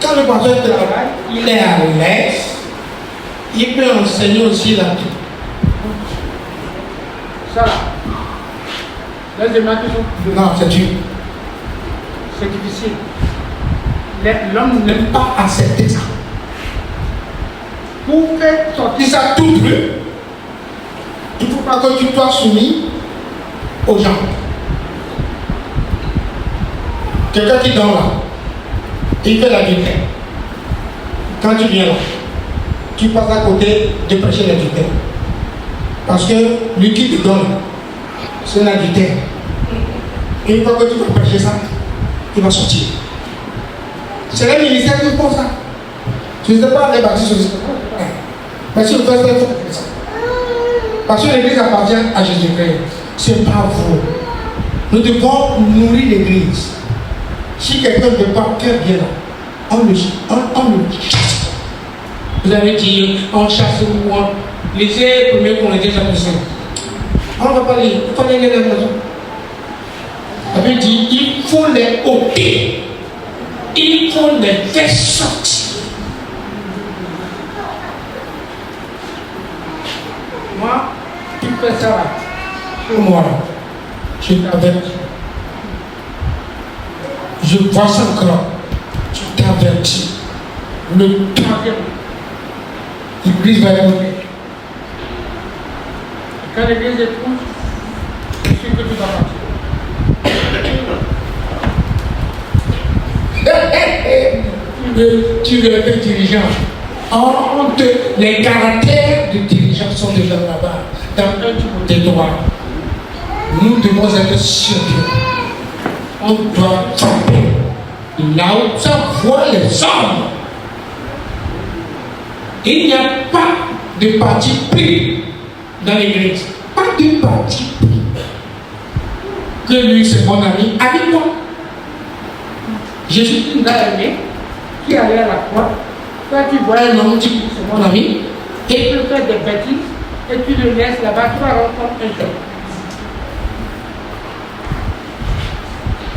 Quand le pasteur travaille, il est à l'aise, il peut enseigner aussi la vie. Ça là. Les éléments qui sont... Non, c'est dur. C'est difficile. L'homme n'aime pas accepter ça. Pour faire sortir ça tout bleu, il ne faut pas que tu sois soumis aux gens. Quelqu'un qui dort là, il fait la vérité. Quand tu viens là, tu passes à côté de prêcher la vérité. Parce que lui qui te donne, c'est un adultère. Et une fois que tu vas prêcher ça, il va sortir. C'est le ministère qui font ça. Je ne sais pas les baptistes aussi. Mais si vous faites ça, parce que l'église appartient à Jésus-Christ. Ce n'est pas vous. Nous devons nourrir l'église. Si quelqu'un ne veut pas faire bien là, on le chasse. Vous avez dit, on chasse ou on. Lisez 1 Corinthiens chapitre 5. On ne va pas lire. Il faut lire les maisons. Ça veut dire il faut les ôter. Il faut les faire sortir. Moi, tu fais ça là. Pour moi, je t'avertis. Je vois ça encore. Je t'avertis. Le troisième. L'église va évoluer. Quand l'église est trouve, je suis que tu vas partir. Tu veux être dirigeant. Les caractères de dirigeants sont déjà là-bas. Dans un côté droit. Nous devons être sérieux. On doit frapper. Là où ça voit les hommes. Il n'y a pas de parti pris dans l'église. Pas de parti pris. Que lui, c'est mon ami, avec moi. Jésus nous a aimé, qui allait à la croix, Quand tu vois un homme, tu dis c'est mon ami, et il peut faire des bêtises, et tu le laisses là-bas, tu vas rencontrer un jour.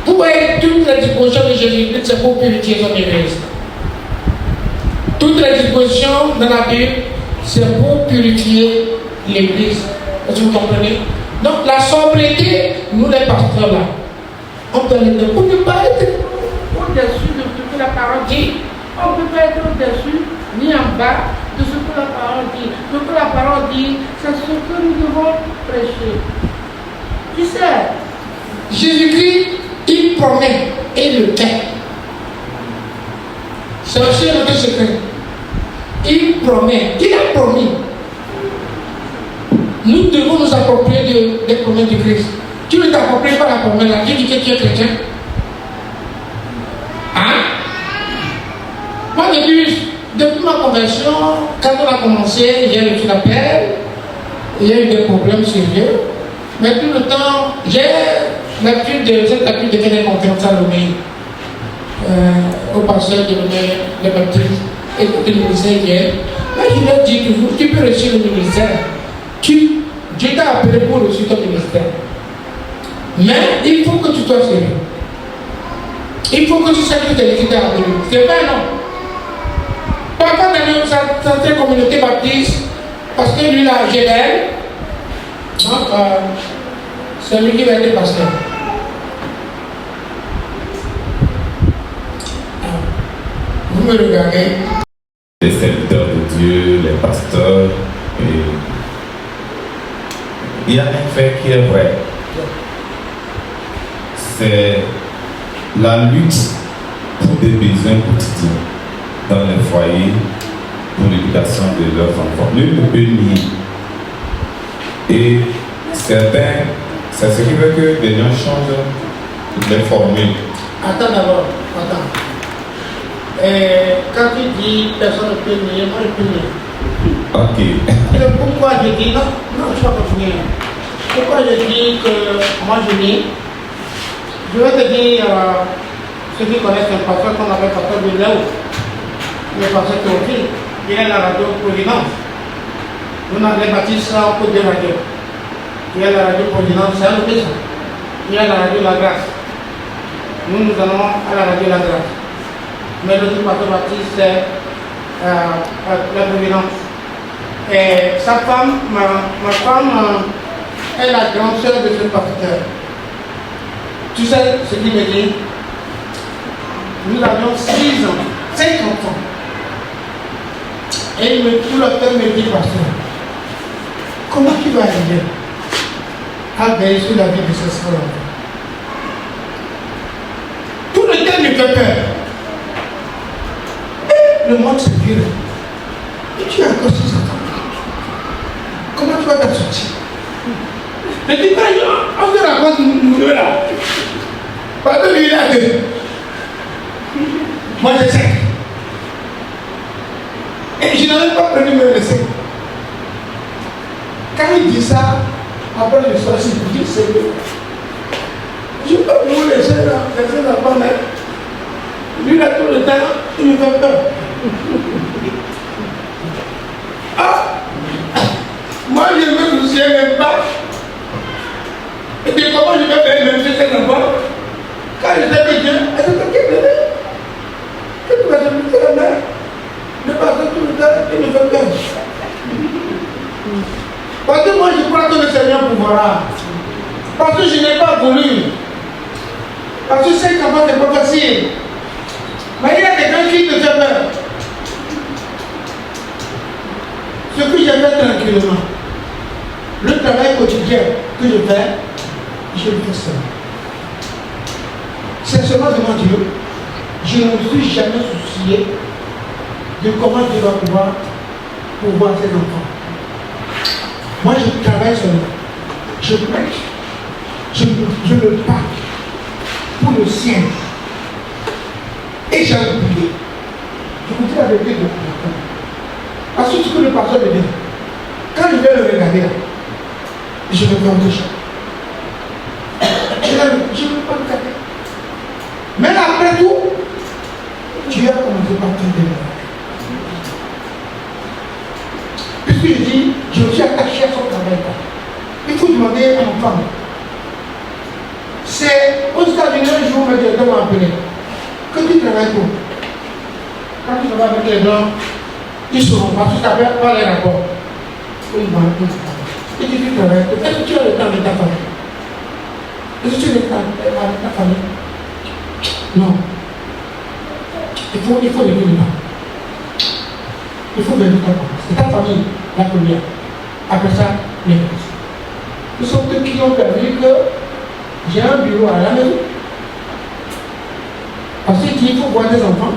Vous voyez, toutes les dispositions de Jésus-Christ, c'est pour purifier son Église. Toutes les dispositions de la Bible, c'est pour purifier l'Église. Est-ce que vous comprenez? Donc la sobriété, nous les pasteurs là, on doit les dire, on ne peut pas être au-dessus de ce que la parole dit. On ne peut pas être au-dessus ni en bas de ce que la parole dit. Ce que la parole dit, c'est ce que nous devons prêcher. Tu sais, Jésus-Christ, il promet et le fait. C'est aussi un autre secret. Il promet, il a promis. Nous devons nous approprier des promesses de Christ. Tu ne t'appropries pas la promesse là, tu dis que tu es chrétien. Hein? Moi, depuis ma conversion, quand on a commencé, j'ai reçu l'appel, il y a eu des problèmes sérieux. Mais tout le temps, j'ai l'habitude de faire des conférences à Lomé, au pasteur de Lomé, les baptistes, et de ministère hier. Mais je leur dis toujours, tu peux réussir le ministère. Dieu t'a appelé pour réussir ton ministère. Mais il faut que tu sois sérieux. Il faut que tu saches que tu es l'équité à Dieu. C'est pas non. Parfois, dans certaines communautés baptistes, parce que lui, là, GDL, donc, c'est lui qui va être pasteur. Vous me regardez. Les serviteurs de Dieu, les pasteurs, et il y a un fait qui est vrai. C'est la lutte pour des besoins quotidiens dans les foyers pour l'éducation de leurs enfants. Nul ne peut nier. Et certains, c'est ce qui veut que les gens changent les formules. Attends d'abord, attends. Quand tu dis personne ne peut nier, moi je peux nier. Ok. Pourquoi je dis non, je ne vais pas continuer. Pourquoi je dis que moi je nie? Je vais te dire, ceux qui connaissent un pasteur qu'on appelle pasteur de Léo, le pasteur Théophile, il est à la radio Providence. Nous avons les baptistes là, on peut deux radios. Il y a la radio Providence, c'est un autre ça. Il y a la radio La Grâce. Nous allons à la radio La Grâce. Mais l'autre pasteur baptiste, c'est la Providence. Et sa femme, ma femme, est la grande sœur de ce pasteur. Tu sais ce qu'il me dit? Nous avions 6 ans, 50 ans. Et tout le temps me dit, pasteur, comment tu vas arriver à veiller sur la vie de ce soir? Tout le temps me fait peur. Et le monde se vire. Et tu as encore 6 ans. Comment tu vas t'en sortir? Je dis, on se raconte nous deux là. Parce que lui il a 2. Moi j'ai 5. Et je n'avais pas prévu me laisser. Quand il dit ça, après je suis assis, je dis c'est lui. Je ne peux pas vous laisser là, laisser la femme. Lui là tout le temps, il me fait peur. Ah! Moi je ne me souciais même pas. Et puis comment je vais faire même si c'est là-bas? Quand je sais que Dieu, est-ce que tu es bébé? Que tu vas te mettre la main? Ne pas tout le temps, il me fait peur. Parce que moi je crois que le Seigneur pourra. Parce que je n'ai pas voulu. Parce que c'est comment c'est pas facile. Mais il y a quelqu'un qui te fait peur. Ce que j'ai fait tranquillement, le travail quotidien que je fais, je le fais seul. C'est seulement devant Dieu. Je ne me suis jamais soucié de comment Dieu va pouvoir pourvoir ses enfants. Moi, je travaille seulement. Je prêche. Je me bats pour le sien. Et j'ai oublié. Je vous dis la vérité de mon. Parce que ce que le pasteur me dit, quand je vais le regarder là, je me fais un déchet. Je ne veux pas le regarder. Mais après tout, tu as commencé par te démarrer. qu'il dit, je suis attaché à son travail. Il faut demander à ma femme. C'est aux États-Unis, un jour, le directeur m'a appelé. Que tu travailles pour? Quand tu travailles avec les blancs, ils seront parce que tu n'as pas les rapports. Il m'a appelé. Il dit, tu travailles pour? Est-ce que tu as le temps de ta famille? Est-ce que tu as le temps de ta famille? Non. Il faut venir là. Il faut venir là. C'est ta famille, la première. Après ça, les autres. Ce sont ceux qui ont permis que j'ai un bureau à la maison. Parce qu'il faut voir des enfants.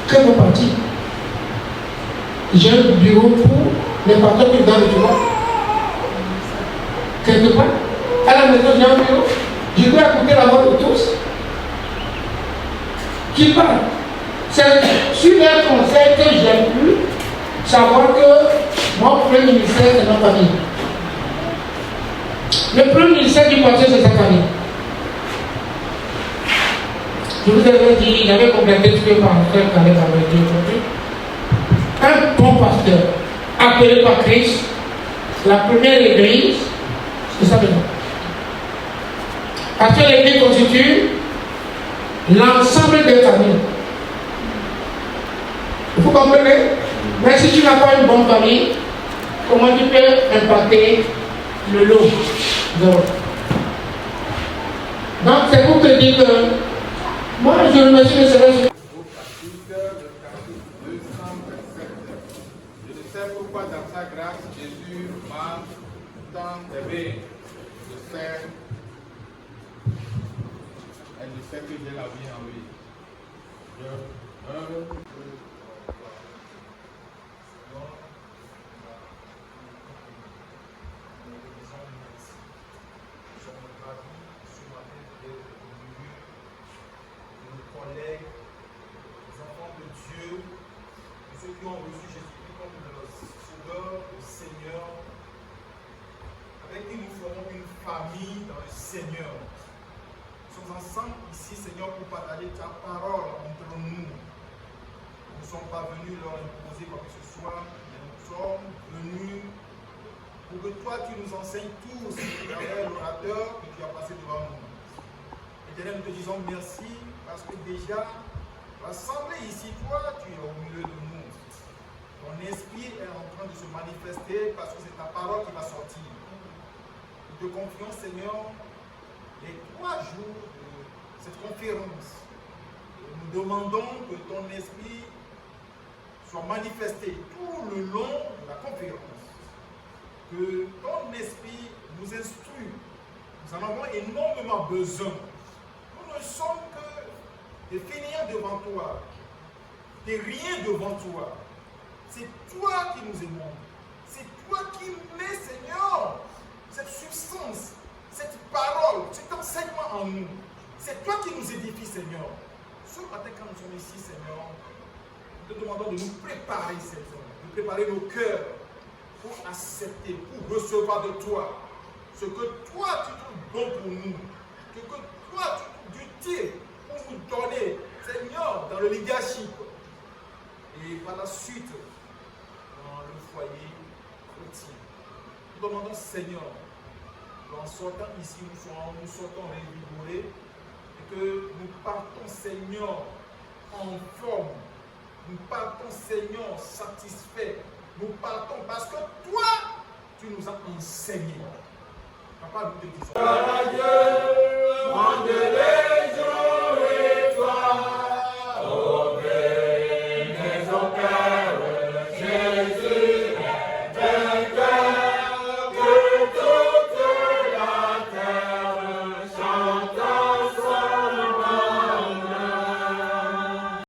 Que vos partis. J'ai un bureau pour les parents qui sont dans le bureau. Quelque part. À la maison, j'ai un bureau. Je dois écouter la voix de tous. Qui parle. C'est sur les conseils que j'ai pu savoir que mon premier ministère, c'est ma famille. Le premier ministère du conseil, c'est sa famille. Je vous avais dit, j'avais complété ce que par frère Caleb avait dit aujourd'hui. Un bon pasteur, appelé par Christ, la première église, c'est ça maintenant. Parce que l'église constitue l'ensemble des familles. Vous comprenez? Mais si tu n'as pas une bonne famille, comment tu peux impacter le lot? Donc c'est pour te dire que moi je remercie le Seigneur. Je ne sais pourquoi dans sa grâce Jésus m'a tant aimé. Je sais que j'ai la vie en lui. Collègues, les enfants de Dieu, ceux qui ont reçu Jésus-Christ comme leur Sauveur, le Seigneur, avec qui nous ferons une famille dans le Seigneur. Nous sommes ensemble ici, Seigneur, pour partager ta parole entre nous. Nous ne sommes pas venus leur imposer quoi que ce soit, mais nous sommes venus pour que toi, tu nous enseignes tous à travers l'orateur que tu as passé devant nous. Éternel, nous te disons merci parce que déjà, rassemblés ici, toi, tu es au milieu de nous. Ton esprit est en train de se manifester parce que c'est ta parole qui va sortir. Nous te confions, Seigneur, les 3 jours de cette conférence. Nous demandons que ton esprit soit manifesté tout le long de la conférence. Que ton esprit nous instrue. Nous en avons énormément besoin. Nous ne sommes que des fainéants devant toi, des riens devant toi. C'est toi qui nous aimons. C'est toi qui mets, Seigneur, cette substance, cette parole, cet enseignement en nous. C'est toi qui nous édifies, Seigneur. Ce matin, quand nous sommes ici, Seigneur, nous te demandons de nous préparer, Seigneur, de préparer nos cœurs pour accepter, pour recevoir de toi ce que toi tu trouves bon pour nous, ce que toi tu trouves utile pour nous donner, Seigneur, dans le leadership et par la suite dans le foyer chrétien. Nous demandons, Seigneur, qu'en sortant ici, nous sortons revigorés et que nous partons, Seigneur, en forme. Nous partons, Seigneur, satisfaits. Nous partons parce que toi, tu nous as enseigné. Papa, nous te disons.